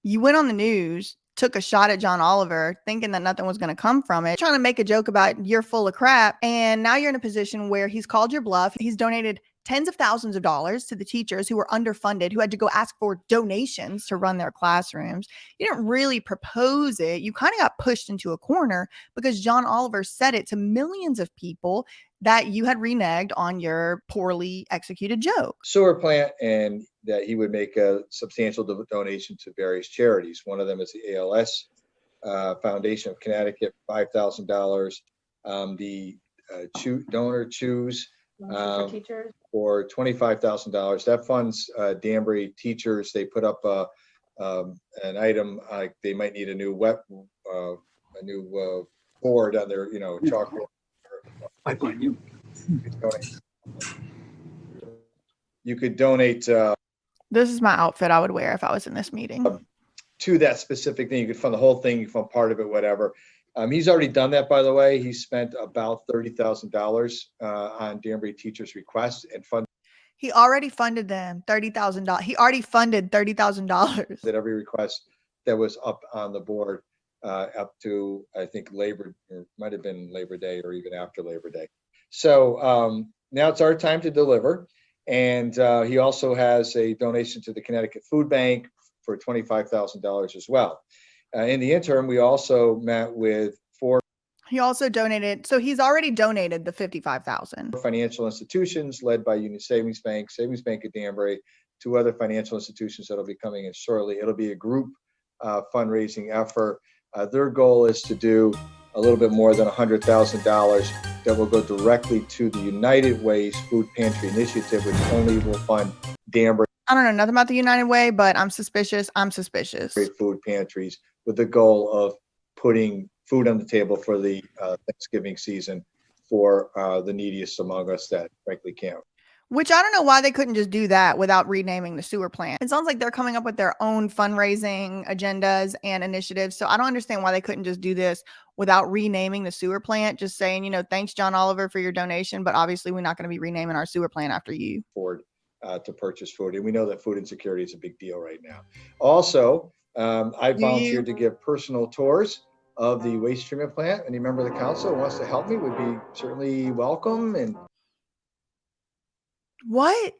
You went on the news, took a shot at John Oliver, thinking that nothing was going to come from it, trying to make a joke about you're full of crap, and now you're in a position where he's called your bluff. He's donated tens of thousands of dollars to the teachers who were underfunded, who had to go ask for donations to run their classrooms. You didn't really propose it. You kind of got pushed into a corner because John Oliver said it to millions of people that you had reneged on your poorly executed joke. Sewer plant, and that he would make a substantial donation to various charities. One of them is the ALS Foundation of Connecticut, $5,000. The donor choose For teachers. for $25,000. That funds Danbury teachers. They put up an item like they might need a new board on their chalkboard. You could donate This is my outfit I would wear if I was in this meeting. to that specific thing. You could fund the whole thing, you can fund part of it, whatever. He's already done that, by the way. He spent about $30,000 on Danbury teachers' request and funded He already funded them $30,000. He already funded $30,000. that every request that was up on the board up to, I think, Labor, or might have been Labor Day or even after Labor Day. So now it's our time to deliver. And he also has a donation to the Connecticut Food Bank for $25,000 as well. In the interim, we also met with 4 He also donated. So he's already donated the $55,000. financial institutions led by Union Savings Bank of Danbury, 2 other financial institutions that'll be coming in shortly. It'll be a group fundraising effort. Their goal is to do a little bit more than $100,000 that will go directly to the United Way's Food Pantry Initiative, which only will fund Danbury I don't know nothing about the United Way, but I'm suspicious. I'm suspicious. food pantries with the goal of putting food on the table for the Thanksgiving season for the neediest among us that frankly can't. Which I don't know why they couldn't just do that without renaming the sewer plant. It sounds like they're coming up with their own fundraising agendas and initiatives. So I don't understand why they couldn't just do this without renaming the sewer plant, just saying, thanks, John Oliver, for your donation. But obviously, we're not going to be renaming our sewer plant after you. Afford to purchase food. And we know that food insecurity is a big deal right now. Also, I volunteered to give personal tours of the waste treatment plant. Any member of the council who wants to help me would be certainly welcome. And what?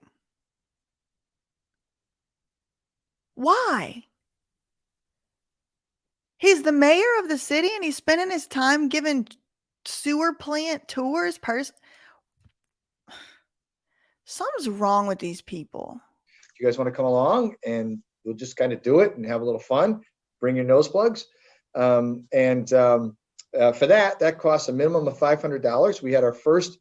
Why? He's the mayor of the city and he's spending his time giving sewer plant tours. Something's wrong with these people. if you guys want to come along and we'll just kind of do it and have a little fun, bring your nose plugs. For that costs a minimum of $500. We had our first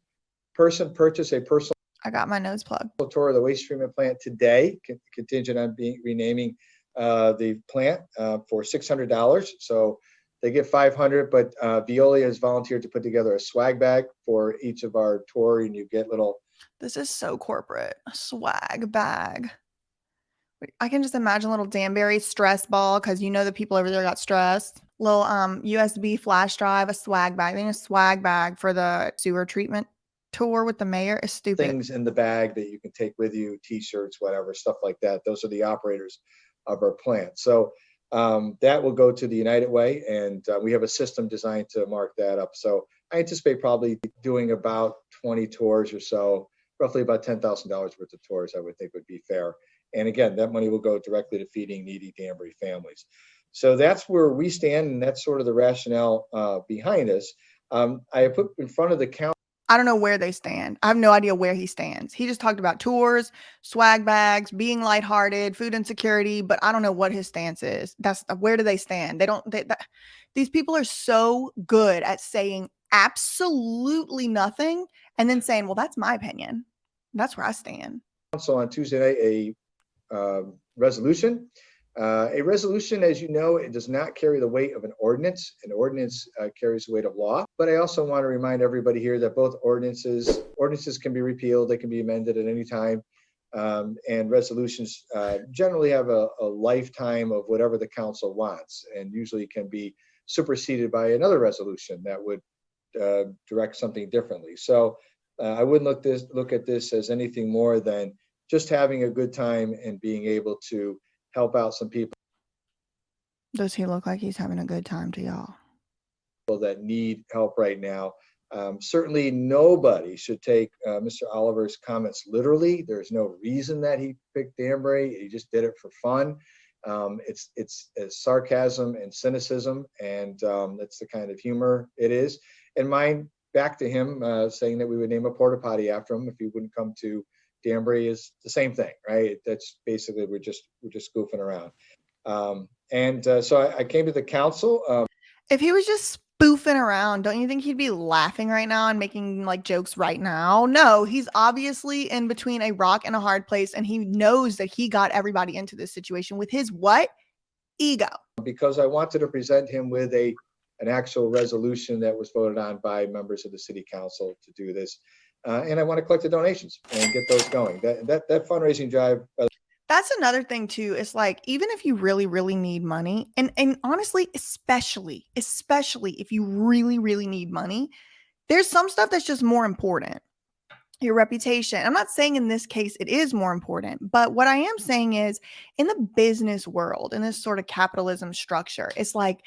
person purchase a personal I got my nose plug. tour of the waste treatment plant today, contingent on renaming the plant for $600. So they get $500, but Veolia has volunteered to put together a swag bag for each of our tour, and you get little. This is so corporate. A swag bag. I can just imagine a little Danbury stress ball because the people over there got stressed. Little USB flash drive, a swag bag. I think a swag bag for the sewer treatment tour with the mayor is stupid. Things in the bag that you can take with you, t-shirts, whatever, stuff like that. Those are the operators of our plant. So that will go to the United Way, and we have a system designed to mark that up. So I anticipate probably doing about 20 tours or so, roughly about $10,000 worth of tours, I would think would be fair. And again, that money will go directly to feeding needy Danbury families. So that's where we stand, and that's sort of the rationale behind us. I have put in front of the council. I don't know where they stand. I have no idea where he stands. He just talked about tours, swag bags, being lighthearted, food insecurity, but I don't know what his stance is. Where do they stand? These people are so good at saying absolutely nothing and then saying, well, that's my opinion. That's where I stand. So on Tuesday night, a resolution. A resolution, as you know, it does not carry the weight of an ordinance. An ordinance carries the weight of law. But I also want to remind everybody here that both ordinances can be repealed. They can be amended at any time. And resolutions generally have a lifetime of whatever the council wants, and usually can be superseded by another resolution that would direct something differently. So I wouldn't look at this as anything more than just having a good time and being able to help out some people. Does he look like he's having a good time to y'all? That need help right now. Certainly nobody should take Mr. Oliver's comments literally. There's no reason that he picked Danbury. He just did it for fun. It's sarcasm and cynicism, and that's the kind of humor it is. And mine back to him saying that we would name a porta potty after him if he wouldn't come to Danbury is the same thing, right? That's basically, we're just goofing around. So I came to the council. If he was just spoofing around, don't you think he'd be laughing right now and making like jokes right now? No, he's obviously in between a rock and a hard place, and he knows that he got everybody into this situation with his what? Ego. Because I wanted to present him with an actual resolution that was voted on by members of the city council to do this. And I want to collect the donations and get those going. That fundraising drive. That's another thing too. It's like, even if you really, really need money, and honestly, especially if you really, really need money, there's some stuff that's just more important. Your reputation. I'm not saying in this case it is more important, but what I am saying is, in the business world, in this sort of capitalism structure, it's like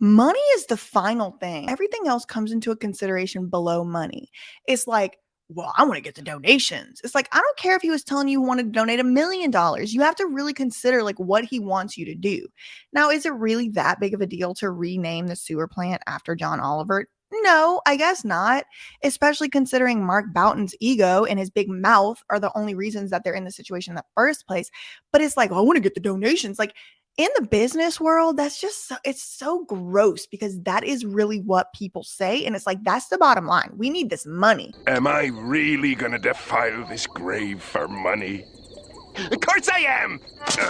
money is the final thing. Everything else comes into a consideration below money. It's like, well, I want to get the donations. It's like, I don't care if he was telling you wanted to donate $1 million. You have to really consider like what he wants you to do. Now, is it really that big of a deal to rename the sewer plant after John Oliver? No, I guess not, especially considering Mark Boughton's ego and his big mouth are the only reasons that they're in the situation in the first place. But it's like, oh, I want to get the donations. Like, in the business world, that's just, it's so gross, because that is really what people say. And it's like, that's the bottom line. We need this money. Am I really going to defile this grave for money? Of course I am!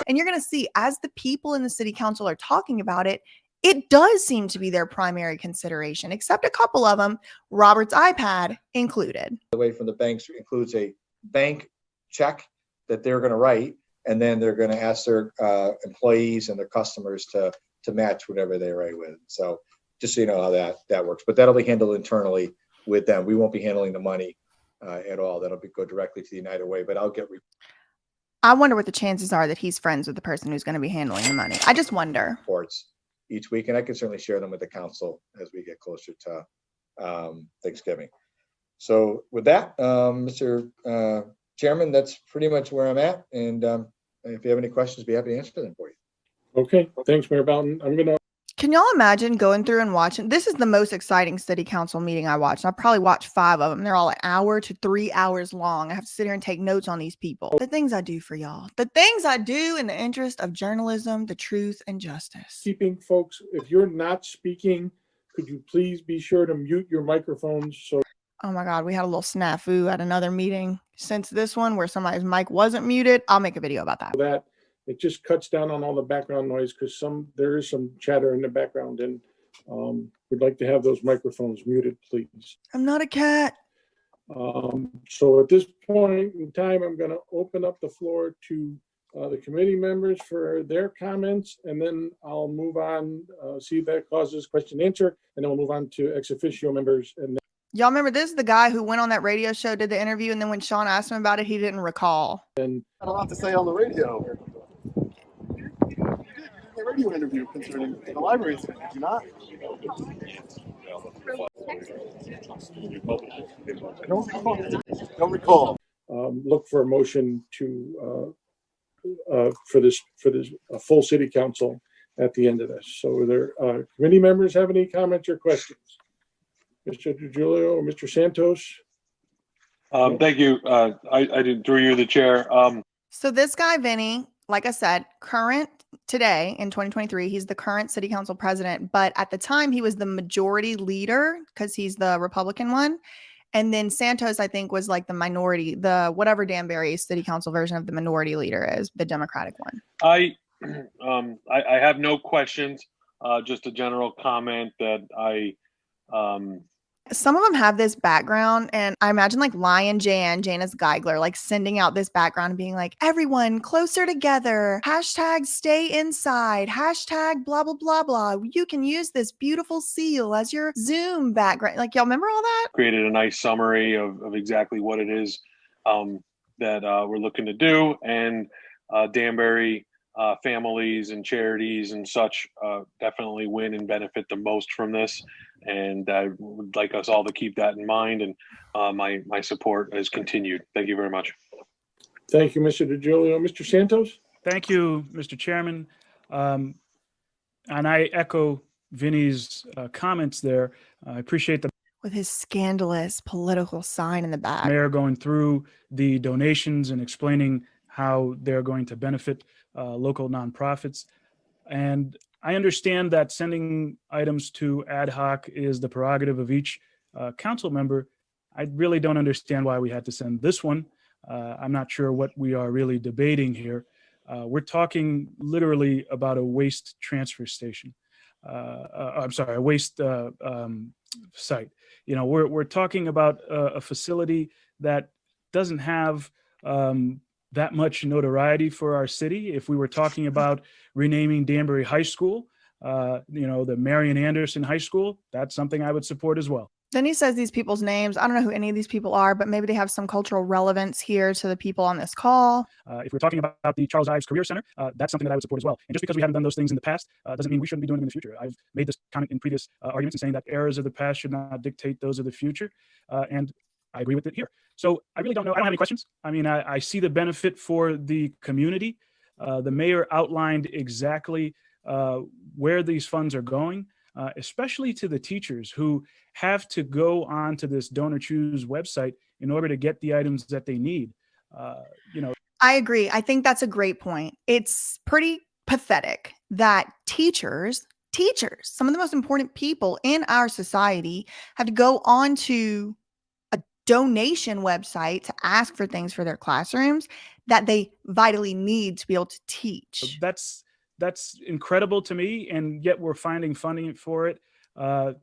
And you're going to see, as the people in the city council are talking about it, it does seem to be their primary consideration, except a couple of them, Robert's iPad included. The way from the banks includes a bank check that they're going to write, and then they're going to ask their employees and their customers to match whatever they write with. So just so you know how that works. But that'll be handled internally with them. We won't be handling the money at all. That'll go directly to the United Way. But I'll get. I wonder what the chances are that he's friends with the person who's going to be handling the money. I just wonder. Reports each week, and I can certainly share them with the council as we get closer to Thanksgiving. So with that, Mr. Chairman, that's pretty much where I'm at. And if you have any questions, be happy to answer them for you. Okay, thanks, Mayor Boughton. Can y'all imagine going through and watching? This is the most exciting city council meeting I watched. I probably watched 5 of them. They're all an hour to 3 hours long. I have to sit here and take notes on these people. The things I do for y'all. The things I do in the interest of journalism, the truth, and justice. Keeping folks, if you're not speaking, could you please be sure to mute your microphones? So. Oh my God, we had a little snafu at another meeting since this one where somebody's mic wasn't muted. I'll make a video about that. It just cuts down on all the background noise, because there is some chatter in the background, and we'd like to have those microphones muted, please. I'm not a cat. So at this point in time, I'm going to open up the floor to the committee members for their comments, and then I'll move on, see if that causes question and answer, and then we'll move on to ex officio members. And y'all remember, this is the guy who went on that radio show, did the interview, and then when Sean asked him about it, he didn't recall. And I had a lot to say on the radio. You did a radio interview concerning the library, did you not? Don't recall. Look for a motion to for this full city council at the end of this. So, are there committee members have any comments or questions? Mr. DiGiulio or Mr. Santos? Thank you. I did through you, the chair. So this guy, Vinny, like I said, current today in 2023, he's the current city council president. But at the time, he was the majority leader because he's the Republican one. And then Santos, I think, was like the minority, the whatever Danbury city council version of the minority leader is, the Democratic one. I have no questions. Just a general comment that some of them have this background, and I imagine like Janice Geigler, like sending out this background and being like, everyone closer together, hashtag stay inside, hashtag blah, blah, blah, blah. You can use this beautiful seal as your Zoom background. Like, y'all remember all that? created a nice summary of exactly what it is that we're looking to do. And Danbury families and charities and such definitely win and benefit the most from this. And I would like us all to keep that in mind. And my support has continued. Thank you very much. Thank you, Mr. DiGiulio. Mr. Santos? Thank you, Mr. Chairman. And I echo Vinny's comments there. I appreciate the with his scandalous political sign in the back. Mayor going through the donations and explaining how they're going to benefit local nonprofits. And I understand that sending items to ad hoc is the prerogative of each council member. I really don't understand why we had to send this one. I'm not sure what we are really debating here. We're talking literally about a waste transfer station. I'm sorry, a waste site. You know, we're talking about a facility that doesn't have that much notoriety for our city. If we were talking about renaming Danbury High School, you know, the Marian Anderson High School, that's something I would support as well. Then he says these people's names. I don't know who any of these people are, but maybe they have some cultural relevance here to the people on this call. If we're talking about the Charles Ives Career Center, that's something that I would support as well. And just because we haven't done those things in the past doesn't mean we shouldn't be doing them in the future. I've made this comment in previous arguments and saying that errors of the past should not dictate those of the future. And I agree with it here. So I really don't know. I don't have any questions. I mean, I see the benefit for the community. The mayor outlined exactly where these funds are going, especially to the teachers who have to go onto this Donor Choose website in order to get the items that they need. You know, I agree. I think that's a great point. It's pretty pathetic that teachers, some of the most important people in our society, have to go onto a donation website to ask for things for their classrooms that they vitally need to be able to teach. That's incredible to me, and yet we're finding funding for it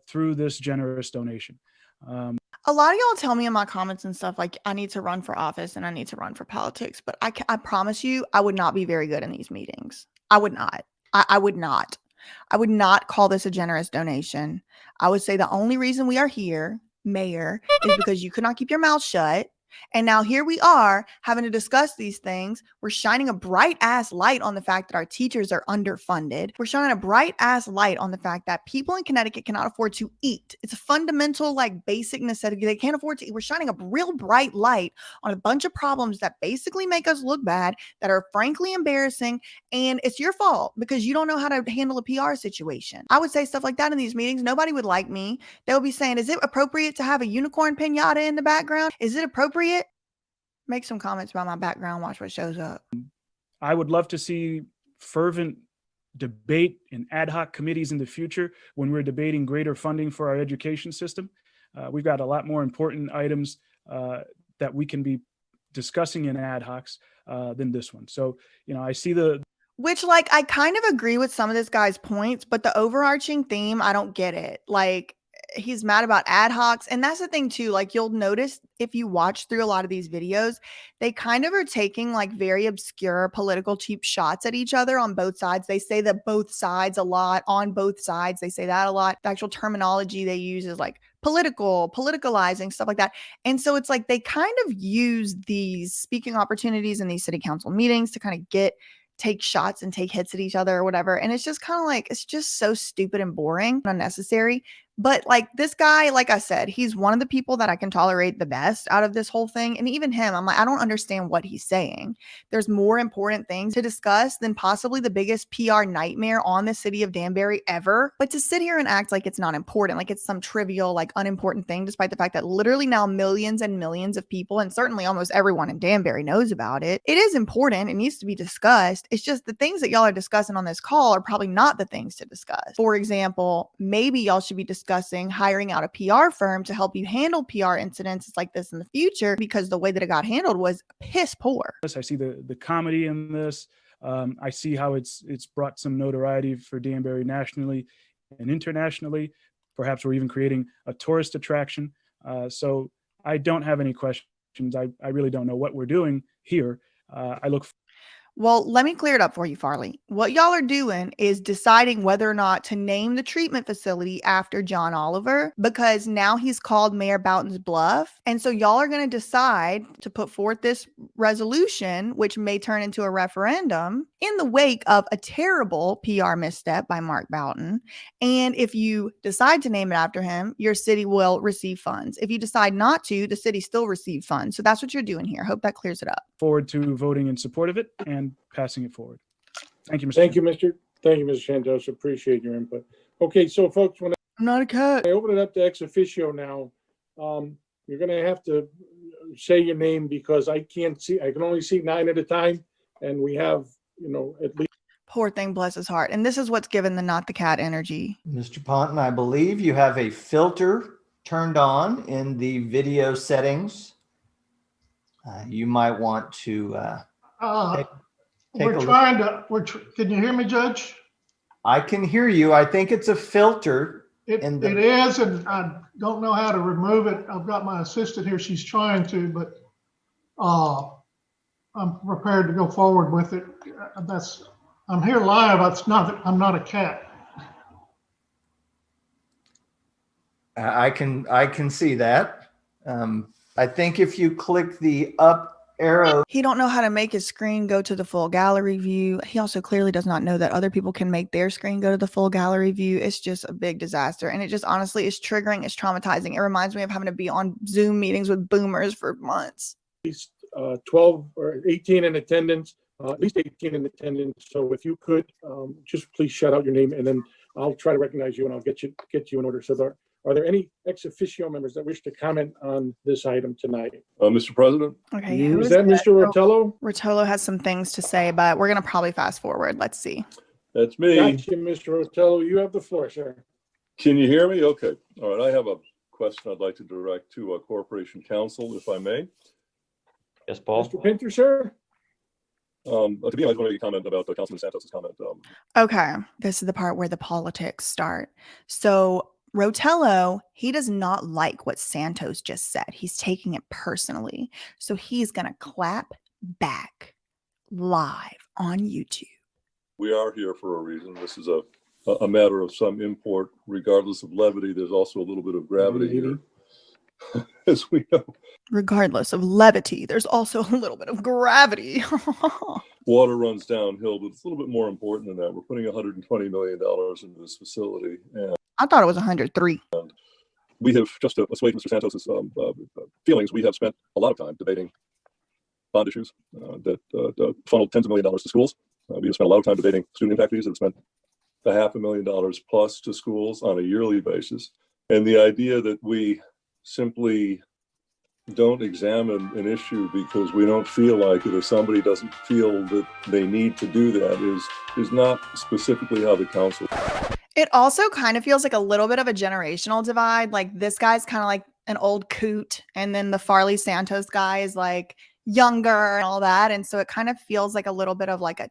through this generous donation. A lot of y'all tell me in my comments and stuff like I need to run for office and I need to run for politics, but I promise you I would not be very good in these meetings. I would not. I would not. I would not call this a generous donation. I would say the only reason we are here, Mayor, is because you could not keep your mouth shut. And now here we are having to discuss these things. We're shining a bright ass light on the fact that our teachers are underfunded. We're shining a bright ass light on the fact that people in Connecticut cannot afford to eat. It's a fundamental, like, basic necessity. They can't afford to eat. We're shining a real bright light on a bunch of problems that basically make us look bad, that are frankly embarrassing. And it's your fault because you don't know how to handle a PR situation. I would say stuff like that in these meetings. Nobody would like me. They would be saying, is it appropriate to have a unicorn pinata in the background? Is it appropriate? Make some comments about my background. Watch what shows up. I would love to see fervent debate in ad hoc committees in the future when we're debating greater funding for our education system. We've got a lot more important items that we can be discussing in ad hocs than this one. So, you know, I see Which, like, I kind of agree with some of this guy's points, but the overarching theme, I don't get it. Like, he's mad about ad hocs. And that's the thing too. Like, you'll notice if you watch through a lot of these videos, they kind of are taking like very obscure political cheap shots at each other on both sides. They say that both sides a lot, on both sides. They say that a lot. The actual terminology they use is like politicalizing, stuff like that. And so it's like they kind of use these speaking opportunities in these city council meetings to kind of take shots and take hits at each other or whatever. And it's just kind of like, it's just so stupid and boring, unnecessary. But like this guy, like I said, he's one of the people that I can tolerate the best out of this whole thing. And even him, I'm like, I don't understand what he's saying. There's more important things to discuss than possibly the biggest PR nightmare on the city of Danbury ever. But to sit here and act like it's not important, like it's some trivial, like unimportant thing, despite the fact that literally now millions and millions of people, and certainly almost everyone in Danbury knows about it. It is important. It needs to be discussed. It's just the things that y'all are discussing on this call are probably not the things to discuss. For example, maybe y'all should be discussing hiring out a PR firm to help you handle PR incidents like this in the future, because the way that it got handled was piss poor. I see the comedy in this. I see how it's brought some notoriety for Danbury nationally and internationally. Perhaps we're even creating a tourist attraction. So I don't have any questions. I really don't know what we're doing here. Well, let me clear it up for you, Farley. What y'all are doing is deciding whether or not to name the treatment facility after John Oliver, because now he's called Mayor Boughton's bluff. And so y'all are going to decide to put forth this resolution, which may turn into a referendum in the wake of a terrible PR misstep by Mark Boughton. And if you decide to name it after him, your city will receive funds. If you decide not to, the city still receives funds. So that's what you're doing here. Hope that clears it up. Forward to voting in support of it and passing it forward. Thank you, Mr. Thank you, Mr. Santos. Appreciate your input. Okay, so folks, I'm not a cat. I open it up to ex officio now. You're going to have to say your name because I can't see. I can only see 9 at a time, and we have, at least. Poor thing, bless his heart. And this is what's given the not the cat energy. Mr. Ponton, I believe you have a filter turned on in the video settings. You might want to take we're a trying look. can you hear me, Judge? I can hear you. I think it's a filter. It is, and I don't know how to remove it. I've got my assistant here. She's trying to, but I'm prepared to go forward with it. I'm here live. I'm not a cat. I can see that. I think if you click the up arrow. He don't know how to make his screen go to the full gallery view. He also clearly does not know that other people can make their screen go to the full gallery view. It's just a big disaster. And it just honestly is triggering. It's traumatizing. It reminds me of having to be on Zoom meetings with boomers for months. At least 12 or 18 in attendance, at least 18 in attendance. So if you could, just please shout out your name, and then I'll try to recognize you, and I'll get you in order. So are there any ex officio members that wish to comment on this item tonight? Mr. President? Okay. Is that Mr. Rotello? Rotello has some things to say, but we're going to probably fast forward. Let's see. That's me. Gotcha, Mr. Rotello. You have the floor, sir. Can you hear me? Okay. All right. I have a question I'd like to direct to Corporation Counsel, if I may. Yes, Paul. Mr. Pinter, sir? To begin, I just want to make a comment about Councilman Santos' comment. Okay. This is the part where the politics start. So Rotello, he does not like what Santos just said. He's taking it personally. So he's going to clap back live on YouTube. We are here for a reason. This is a matter of some import, regardless of levity. There's also a little bit of gravity here, as we know. Regardless of levity, there's also a little bit of gravity. Water runs downhill, but it's a little bit more important than that. We're putting $120 million into this facility. And I thought it was 103. we have, just to assuage Mr. Santos' feelings, we have spent a lot of time debating bond issues that funneled tens of millions of dollars to schools. We have spent a lot of time debating student impact fees that have spent $500,000 plus to schools on a yearly basis. And the idea that we simply don't examine an issue because we don't feel like it, or somebody doesn't feel that they need to do that is not specifically how the council. It also kind of feels like a little bit of a generational divide. Like this guy's kind of like an old coot, and then the Farley Santos guy is like younger and all that. And so it kind of feels like a little bit of like a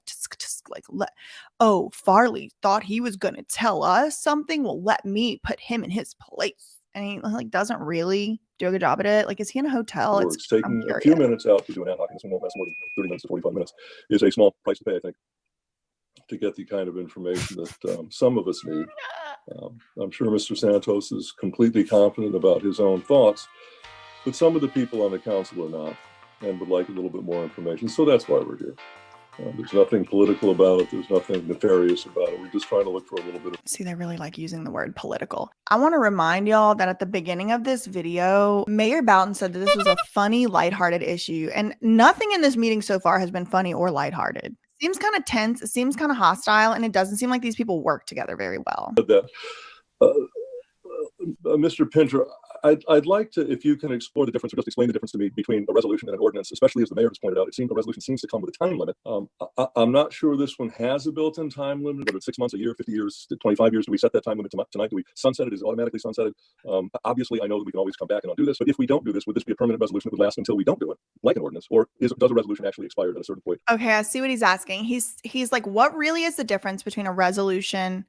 oh, Farley thought he was going to tell us something. Well, let me put him in his place. And he like doesn't really do a good job at it. Like, is he in a hotel? It's taking a few minutes out to do an ad hoc, and this one won't last more than 30 minutes to 45 minutes, is a small price to pay, I think, to get the kind of information that some of us need. I'm sure Mr. Santos is completely confident about his own thoughts, but some of the people on the council are not and would like a little bit more information. So that's why we're here. There's nothing political about it. There's nothing nefarious about it. We're just trying to look for a little bit of. See, they really like using the word political. I want to remind y'all that at the beginning of this video, Mayor Boughton said that this was a funny, lighthearted issue. And nothing in this meeting so far has been funny or lighthearted. It seems kind of tense. It seems kind of hostile. And it doesn't seem like these people work together very well. Mr. Pinter, I'd like to, if you can explore the difference, or just explain the difference to me between a resolution and an ordinance, especially as the mayor has pointed out. It seems a resolution seems to come with a time limit. I'm not sure this one has a built-in time limit, whether it's 6 months, a year, 50 years, 25 years. Do we set that time limit tonight? Do we sunset it? Is it automatically sunsetted? Obviously, I know that we can always come back and undo this, but if we don't do this, would this be a permanent resolution that would last until we don't do it, like an ordinance? Or does a resolution actually expire at a certain point? Okay, I see what he's asking. He's like, what really is the difference between a resolution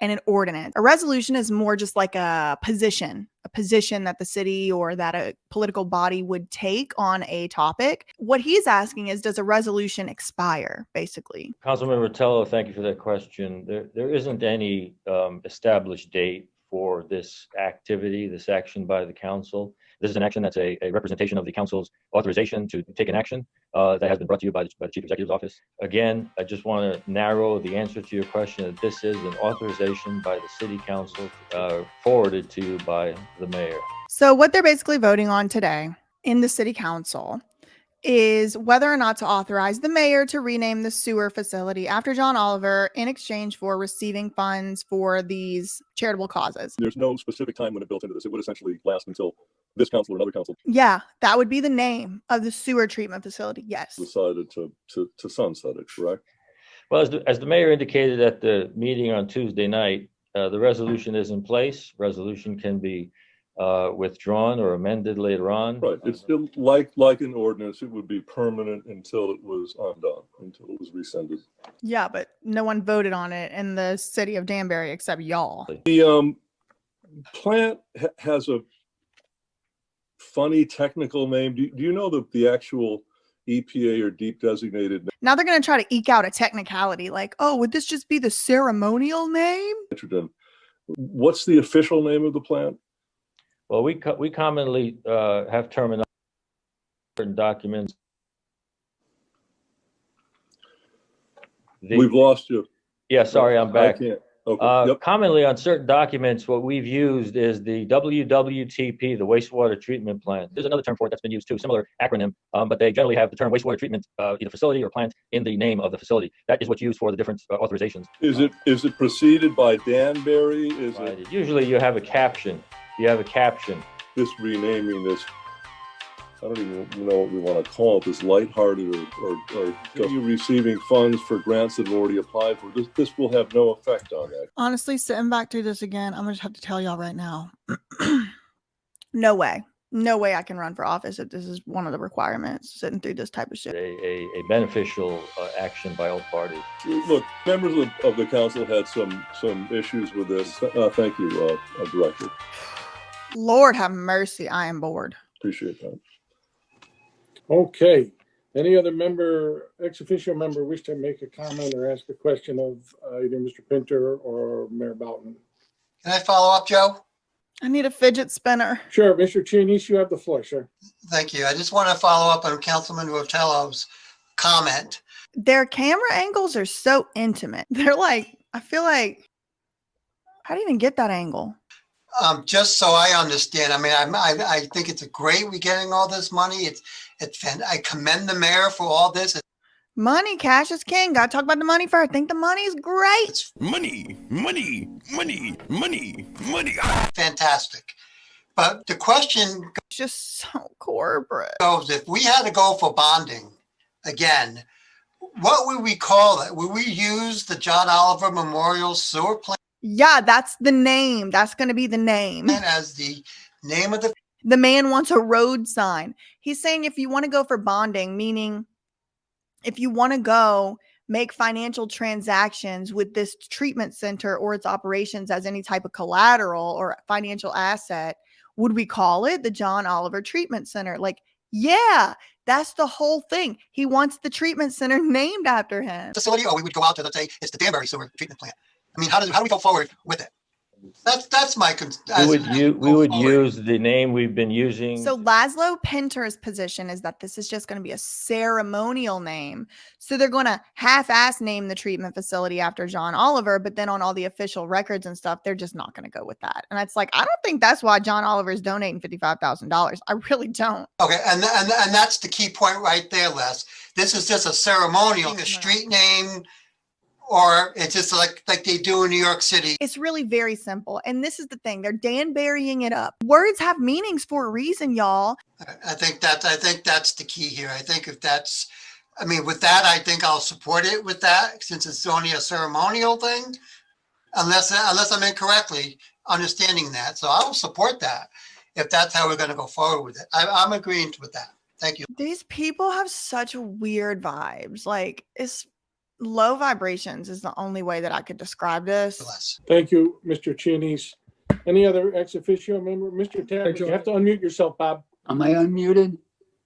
and an ordinance? A resolution is more just like a position that the city or that a political body would take on a topic. What he's asking is, does a resolution expire, basically? Councilman Rotello, thank you for that question. There isn't any established date for this activity, this action by the council. This is an action that's a representation of the council's authorization to take an action that has been brought to you by the Chief Executive's office. Again, I just want to narrow the answer to your question that this is an authorization by the city council forwarded to you by the mayor. So what they're basically voting on today in the city council is whether or not to authorize the mayor to rename the sewer facility after John Oliver in exchange for receiving funds for these charitable causes. There's no specific time limit built into this. It would essentially last until this council or another council Yeah, that would be the name of the sewer treatment facility. Yes. decided to sunset it, correct? Well, as the mayor indicated at the meeting on Tuesday night, the resolution is in place. Resolution can be withdrawn or amended later on. Right. It's still like an ordinance. It would be permanent until it was undone, until it was rescinded. Yeah, but no one voted on it in the city of Danbury except y'all. The plant has a funny technical name. Do you know the actual EPA or deep designated Now they're going to try to eke out a technicality like, oh, would this just be the ceremonial name? nitrogen? What's the official name of the plant? Well, we commonly have terminology in certain documents. We've lost you. Yeah, sorry, I'm back. I can't. Okay. Commonly on certain documents, what we've used is the WWTP, the wastewater treatment plant. There's another term for it that's been used too, similar acronym, but they generally have the term wastewater treatment, either facility or plant, in the name of the facility. That is what's used for the different authorizations. Is it preceded by Danbury? Usually you have a caption. This renaming this, I don't even know what we want to call it, this lighthearted or just you receiving funds for grants that have already applied for. This will have no effect on that. Honestly, sitting back through this again, I'm going to have to tell y'all right now. No way. No way I can run for office if this is one of the requirements, sitting through this type of shit. A beneficial action by all parties. Look, members of the council had some issues with this. Thank you, Director. Lord have mercy. I am bored. Appreciate that. Okay. Any other member, ex officio member, wish to make a comment or ask a question of either Mr. Pinter or Mayor Boughton? Can I follow up, Joe? I need a fidget spinner. Sure, Mr. Chianese, you have the floor, sir. Thank you. I just want to follow up on Councilman Rotello's comment. Their camera angles are so intimate. They're like, I feel like, how do you even get that angle? Just so I understand, I mean, I think it's great we're getting all this money. I commend the mayor for all this. Money, cash is king. Gotta talk about the money first. I think the money's great. It's money. Fantastic. But the question just so corporate goes, if we had to go for bonding again, what would we call it? Would we use the John Oliver Memorial Sewer Plant? Yeah, that's the name. That's going to be the name. As the name of the man wants a road sign. He's saying if you want to go for bonding, meaning if you want to go make financial transactions with this treatment center or its operations as any type of collateral or financial asset, would we call it the John Oliver Treatment Center? Like, yeah, that's the whole thing. He wants the treatment center named after him. Facility, or we would go out to, let's say, it's the Danbury Sewer Treatment Plant. I mean, how do we go forward with it? That's my concern. We would use the name we've been using. So Laszlo Pinter's position is that this is just going to be a ceremonial name. So they're going to half-ass name the treatment facility after John Oliver, but then on all the official records and stuff, they're just not going to go with that. And it's like, I don't think that's why John Oliver is donating $55,000. I really don't. Okay, and that's the key point right there, Les. This is just a ceremonial, a street name, or it's just like they do in New York City. It's really very simple. And this is the thing. They're Danburying it up. Words have meanings for a reason, y'all. I think that's the key here. I think if that's, I mean, with that, I think I'll support it with that, since it's only a ceremonial thing, unless I'm incorrectly understanding that. So I will support that if that's how we're going to go forward with it. I'm agreeing with that. Thank you. These people have such weird vibes. Like, it's low vibrations is the only way that I could describe this. Thank you, Mr. Chianese. Any other ex officio member? Mr. Tabb, you have to unmute yourself, Bob. Am I unmuted?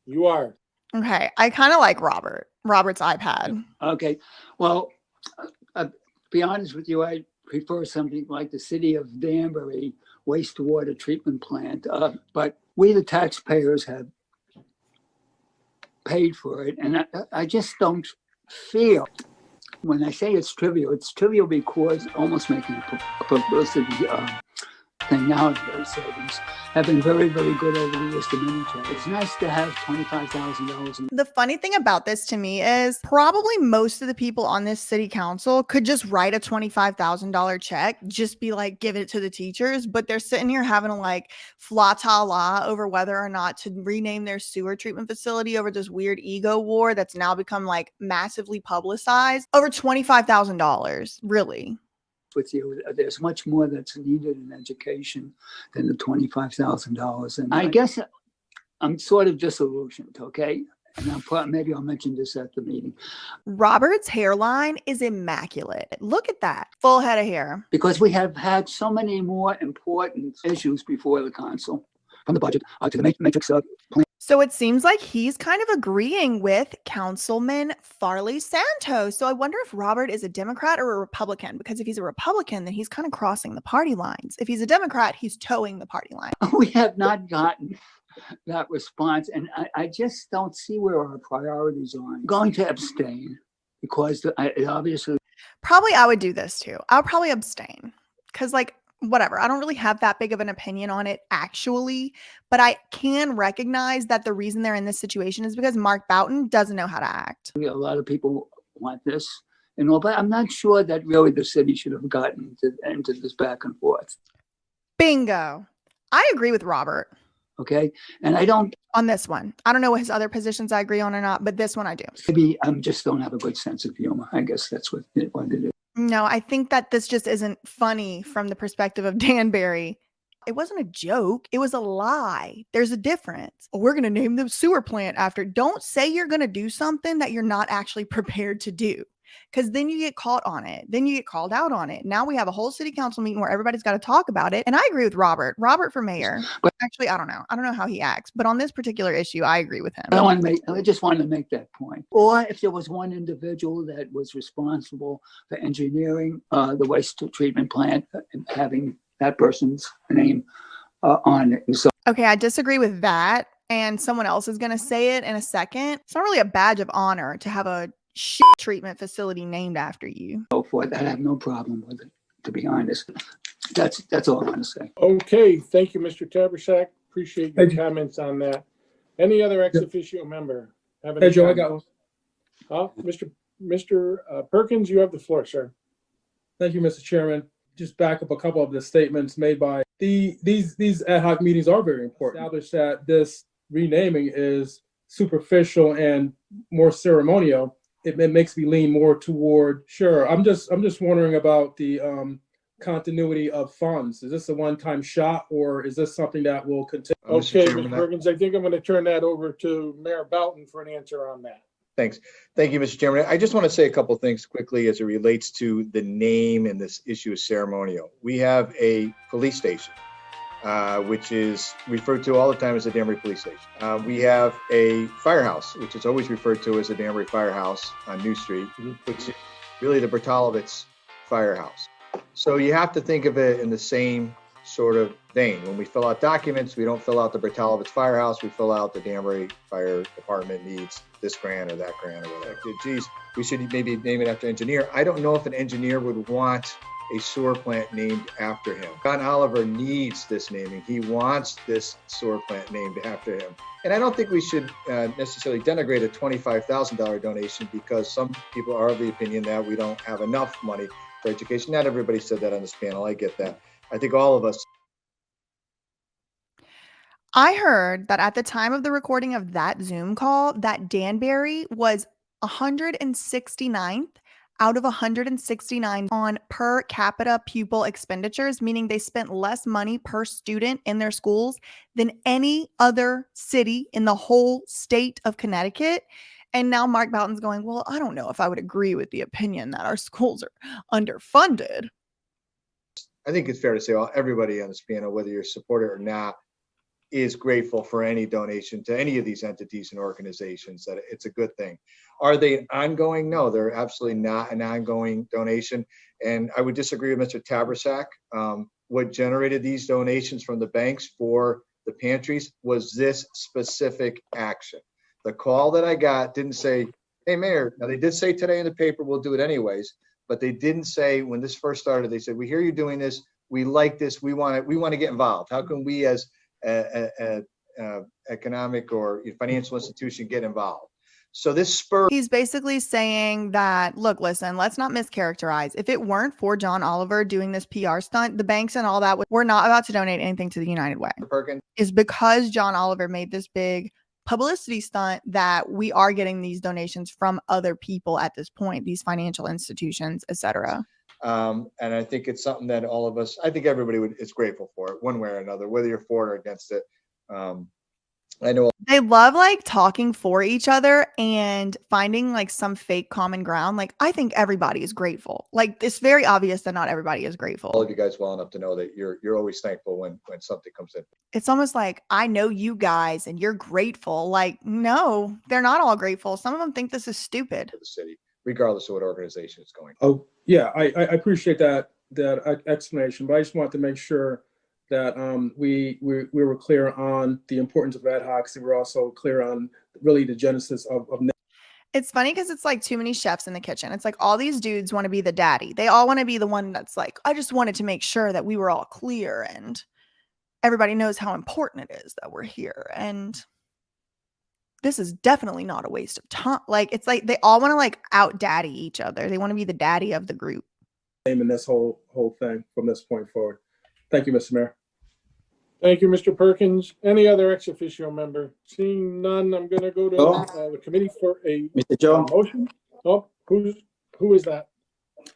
You are. Okay. I kind of like Robert's iPad. Okay. Well, to be honest with you, I prefer something like the City of Danbury wastewater treatment plant. But we, the taxpayers, have paid for it. And I just don't feel, when I say it's trivial because almost making a publicity thing now, those savings have been very, very good over the years to many towns. It's nice to have $25,000. The funny thing about this to me is probably most of the people on this city council could just write a $25,000 check, just be like, give it to the teachers. But they're sitting here having a like fla-ta-la over whether or not to rename their sewer treatment facility over this weird ego war that's now become like massively publicized over $25,000. Really? With you, there's much more that's needed in education than the $25,000. And I guess I'm sort of disillusioned, okay? And maybe I'll mention this at the meeting. Robert's hairline is immaculate. Look at that. Full head of hair. Because we have had so many more important issues before the council, from the budget to the matrix plan. So it seems like he's kind of agreeing with Councilman Farley Santos. So I wonder if Robert is a Democrat or a Republican, because if he's a Republican, then he's kind of crossing the party lines. If he's a Democrat, he's towing the party line. We have not gotten that response, and I just don't see where our priorities are. I'm going to abstain because it obviously... Probably I would do this too. I'll probably abstain because like, whatever. I don't really have that big of an opinion on it actually, but I can recognize that the reason they're in this situation is because Mark Boughton doesn't know how to act. A lot of people want this and all, but I'm not sure that really the city should have gotten into this back and forth. Bingo. I agree with Robert. Okay. And I don't... On this one. I don't know what his other positions I agree on or not, but this one I do. Maybe I just don't have a good sense of humor. I guess that's what it is. No, I think that this just isn't funny from the perspective of Danbury. It wasn't a joke. It was a lie. There's a difference. We're going to name the sewer plant after. Don't say you're going to do something that you're not actually prepared to do, because then you get caught on it. Then you get called out on it. Now we have a whole city council meeting where everybody's got to talk about it. And I agree with Robert. Robert for mayor. But actually, I don't know. I don't know how he acts. But on this particular issue, I agree with him. I just wanted to make that point. Or if there was one individual that was responsible for engineering the waste treatment plant and having that person's name on it. So, okay, I disagree with that. And someone else is going to say it in a second. It's not really a badge of honor to have a shit treatment facility named after you. so forth. I have no problem with it, to be honest. That's all I'm going to say. Okay, thank you, Mr. Tabersack. Appreciate your comments on that. Any other ex officio member? Hey, Joe, I got one. Mr. Perkins, you have the floor, sir. Thank you, Mr. Chairman. Just back up a couple of the statements made by these ad hoc meetings are very important. Establish that this renaming is superficial and more ceremonial. It makes me lean more toward, sure. I'm just wondering about the continuity of funds. Is this a one-time shot, or is this something that will continue? Okay, Mr. Perkins, I think I'm going to turn that over to Mayor Boughton for an answer on that. Thanks. Thank you, Mr. Chairman. I just want to say a couple of things quickly as it relates to the name and this issue of ceremonial. We have a police station, which is referred to all the time as the Danbury Police Station. We have a firehouse, which is always referred to as the Danbury Firehouse on New Street, which is really the Bertalovitz Firehouse. So you have to think of it in the same sort of vein. When we fill out documents, we don't fill out the Bertalovitz Firehouse, we fill out the Danbury Fire Department needs this grant or that grant or whatever. Geez, we should maybe name it after engineer. I don't know if an engineer would want a sewer plant named after him. John Oliver needs this naming. He wants this sewer plant named after him. And I don't think we should necessarily denigrate a $25,000 donation, because some people are of the opinion that we don't have enough money for education. Not everybody said that on this panel. I get that. I think all of us. I heard that at the time of the recording of that Zoom call, that Danbury was 169th out of 169 on per capita pupil expenditures, meaning they spent less money per student in their schools than any other city in the whole state of Connecticut. And now Mark Boughton's going, well, I don't know if I would agree with the opinion that our schools are underfunded. I think it's fair to say everybody on this panel, whether you're a supporter or not, is grateful for any donation to any of these entities and organizations. That it's a good thing. Are they ongoing? No, they're absolutely not an ongoing donation. And I would disagree with Mr. Tabersack. What generated these donations from the banks for the pantries was this specific action. The call that I got didn't say, hey, Mayor, now they did say today in the paper, we'll do it anyways. But they didn't say, when this first started, they said, we hear you doing this. we like this. We want to get involved. How can we as a economic or financial institution get involved? So this spur. He's basically saying that, look, listen, let's not mischaracterize. If it weren't for John Oliver doing this PR stunt, the banks and all that, we're not about to donate anything to the United Way. Is because John Oliver made this big publicity stunt that we are getting these donations from other people at this point, these financial institutions, etc. And I think it's something that all of us, I think everybody is grateful for it one way or another, whether you're for it or against it. I know they love like talking for each other and finding like some fake common ground. Like, I think everybody is grateful. Like, it's very obvious that not everybody is grateful. All of you guys well enough to know that you're always thankful when something comes in. It's almost like, I know you guys and you're grateful. Like, no, they're not all grateful. Some of them think this is stupid. For the city, regardless of what organization it's going. Oh yeah, I appreciate that explanation, but I just wanted to make sure that we were clear on the importance of ad hocs, and we're also clear on really the genesis of. It's funny because it's like too many chefs in the kitchen. It's like all these dudes want to be the daddy. They all want to be the one that's like, I just wanted to make sure that we were all clear and everybody knows how important it is that we're here. And this is definitely not a waste of time. Like, it's like they all want to like out daddy each other. They want to be the daddy of the group. In this whole thing from this point forward. Thank you, Mr. Mayor. Thank you, Mr. Perkins. Any other ex officio member? Seeing none, I'm going to go to the committee for a Mr. Joe. Motion. Oh, who is that?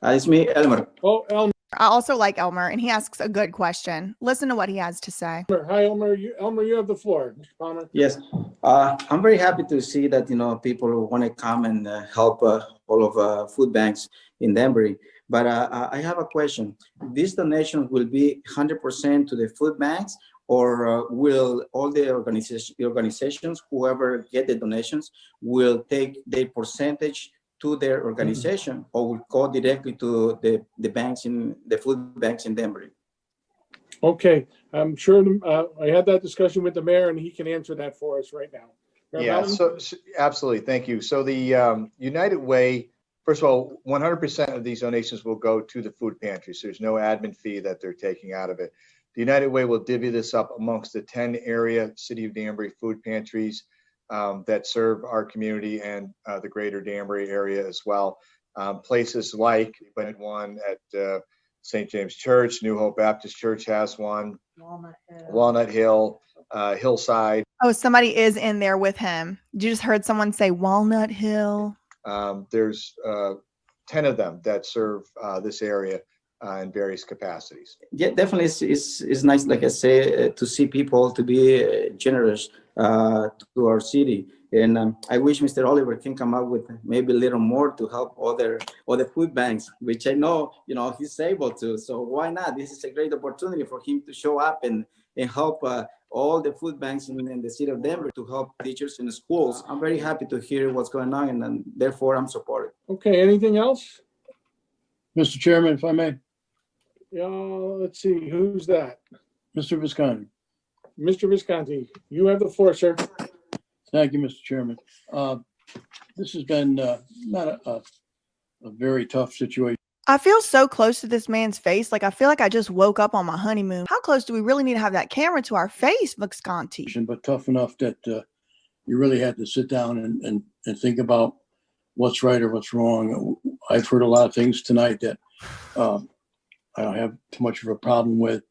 It's me, Elmer. Oh, Elmer. I also like Elmer, and he asks a good question. Listen to what he has to say. Hi, Elmer. Elmer, you have the floor. Mr. Palmer. Yes. I'm very happy to see that, people want to come and help all of food banks in Danbury. But I have a question. This donation will be 100% to the food banks, or will all the organizations, whoever get the donations, will take their percentage to their organization, or will go directly to the banks in the food banks in Danbury? Okay, I'm sure I had that discussion with the mayor, and he can answer that for us right now. Yeah, so absolutely. Thank you. So the United Way, first of all, 100% of these donations will go to the food pantry. So there's no admin fee that they're taking out of it. The United Way will divvy this up amongst the 10 area City of Danbury food pantries that serve our community and the greater Danbury area as well. Places like one at St. James Church, New Hope Baptist Church has one, Walnut Hill, Hillside. Oh, somebody is in there with him. You just heard someone say Walnut Hill. There's 10 of them that serve this area in various capacities. Yeah, definitely. It's nice, like I say, to see people to be generous to our city. And I wish Mr. Oliver can come up with maybe a little more to help other food banks, which I know, he's able to. So why not? This is a great opportunity for him to show up and help all the food banks in the city of Denver, to help teachers in the schools. I'm very happy to hear what's going on, and therefore I'm supportive. Okay, anything else? Mr. Chairman, if I may. Yeah, let's see, who's that? Mr. Visconti. Mr. Visconti, you have the floor, sir. Thank you, Mr. Chairman. This has been not a very tough situation. I feel so close to this man's face. Like, I feel like I just woke up on my honeymoon. How close do we really need to have that camera to our face, Visconti? But tough enough that you really had to sit down and think about what's right or what's wrong. I've heard a lot of things tonight that I don't have too much of a problem with.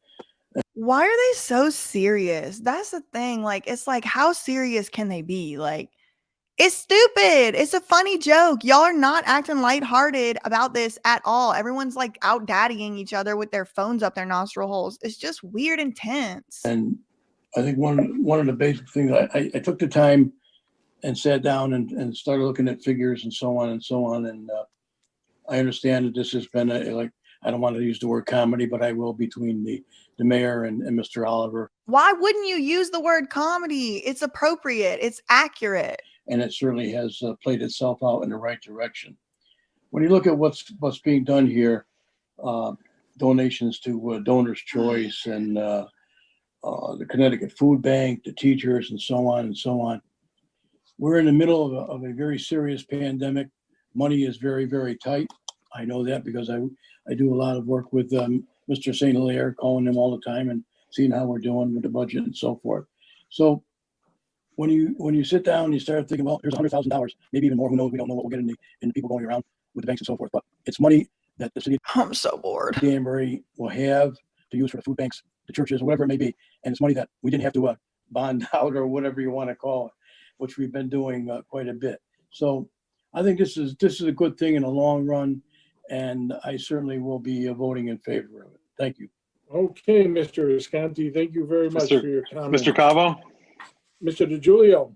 Why are they so serious? That's the thing. Like, it's like, how serious can they be? Like, it's stupid. It's a funny joke. Y'all are not acting lighthearted about this at all. Everyone's like out daddying each other with their phones up their nostril holes. It's just weird and tense. And I think one of the basic things, I took the time and sat down and started looking at figures and so on and so on. And I understand that this has been I don't want to use the word comedy, but I will, between the mayor and Mr. Oliver. Why wouldn't you use the word comedy? It's appropriate. It's accurate. And it certainly has played itself out in the right direction. When you look at what's being done here, donations to Donors Choice and the Connecticut Food Bank, the teachers, and so on and so on. We're in the middle of a very serious pandemic. Money is very, very tight. I know that because I do a lot of work with Mr. St. Hilaire, calling him all the time and seeing how we're doing with the budget and so forth. So when you sit down and you start thinking, well, here's $100,000, maybe even more, who knows, we don't know what we'll get in the people going around with the banks and so forth, but it's money that the city I'm so bored. Danbury will have to use for the food banks, the churches, whatever it may be. And it's money that we didn't have to bond out or whatever you want to call it, which we've been doing quite a bit. So I think this is a good thing in the long run, and I certainly will be voting in favor of it. Thank you. Okay, Mr. Visconti, thank you very much for your comments. Mr. Cavo? Mr. DiGiulio.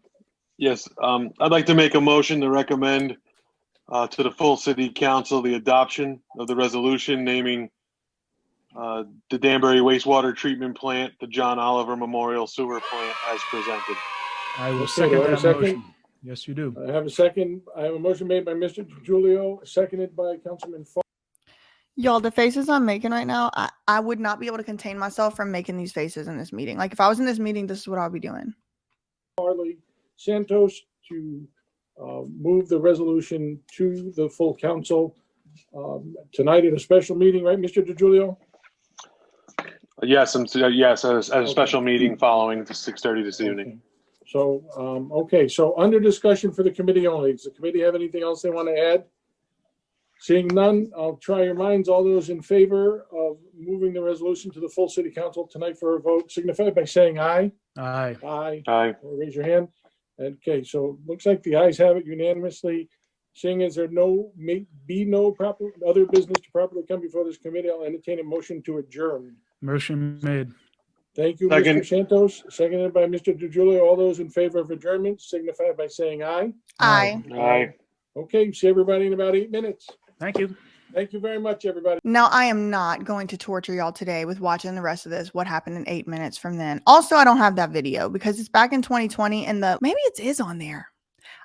Yes, I'd like to make a motion to recommend to the full city council the adoption of the resolution naming the Danbury wastewater treatment plant, the John Oliver Memorial Sewer Plant as presented. I will Okay, second do I have a that second? motion. Yes, you do. I have a second. I have a motion made by Mr. DiGiulio, seconded by Councilman Farley. Y'all, the faces I'm making right now, I would not be able to contain myself from making these faces in this meeting. Like if I was in this meeting, this is what I'll be doing. Santos to move the resolution to the full council tonight at a special meeting, right, Mr. DiGiulio? Yes, as a special meeting following the 6:30 this evening. So, okay, so under discussion for the committee only. Does the committee have anything else they want to add? Seeing none, I'll try your minds. All those in favor of moving the resolution to the full city council tonight for a vote, signify by saying aye. Aye. Aye. Aye. Raise your hand. Okay, so looks like the ayes have it unanimously. Seeing as there may be no proper other business to properly come before this committee, I'll entertain a motion to adjourn. Motion made. Thank you, Second. Mr. Santos. Seconded by Mr. DiGiulio. All those in favor of adjournment signify by saying aye. Aye. Aye. Okay, see everybody in about 8 minutes. Thank you. Thank you very much, everybody. Now, I am not going to torture y'all today with watching the rest of this, what happened in 8 minutes from then. Also, I don't have that video because it's back in 2020 and maybe it is on there.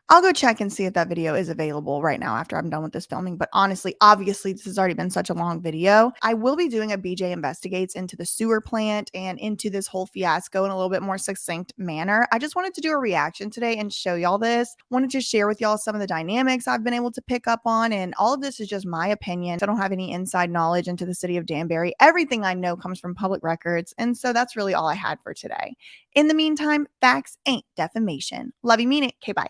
I'll go check and see if that video is available right now after I'm done with this filming. But honestly, obviously, this has already been such a long video. I will be doing a BJ Investigates into the sewer plant and into this whole fiasco in a little bit more succinct manner. I just wanted to do a reaction today and show y'all this. Wanted to share with y'all some of the dynamics I've been able to pick up on. And all of this is just my opinion. I don't have any inside knowledge into the city of Danbury. Everything I know comes from public records. And so that's really all I had for today. In the meantime, facts ain't defamation. Love you, mean it. Okay, bye.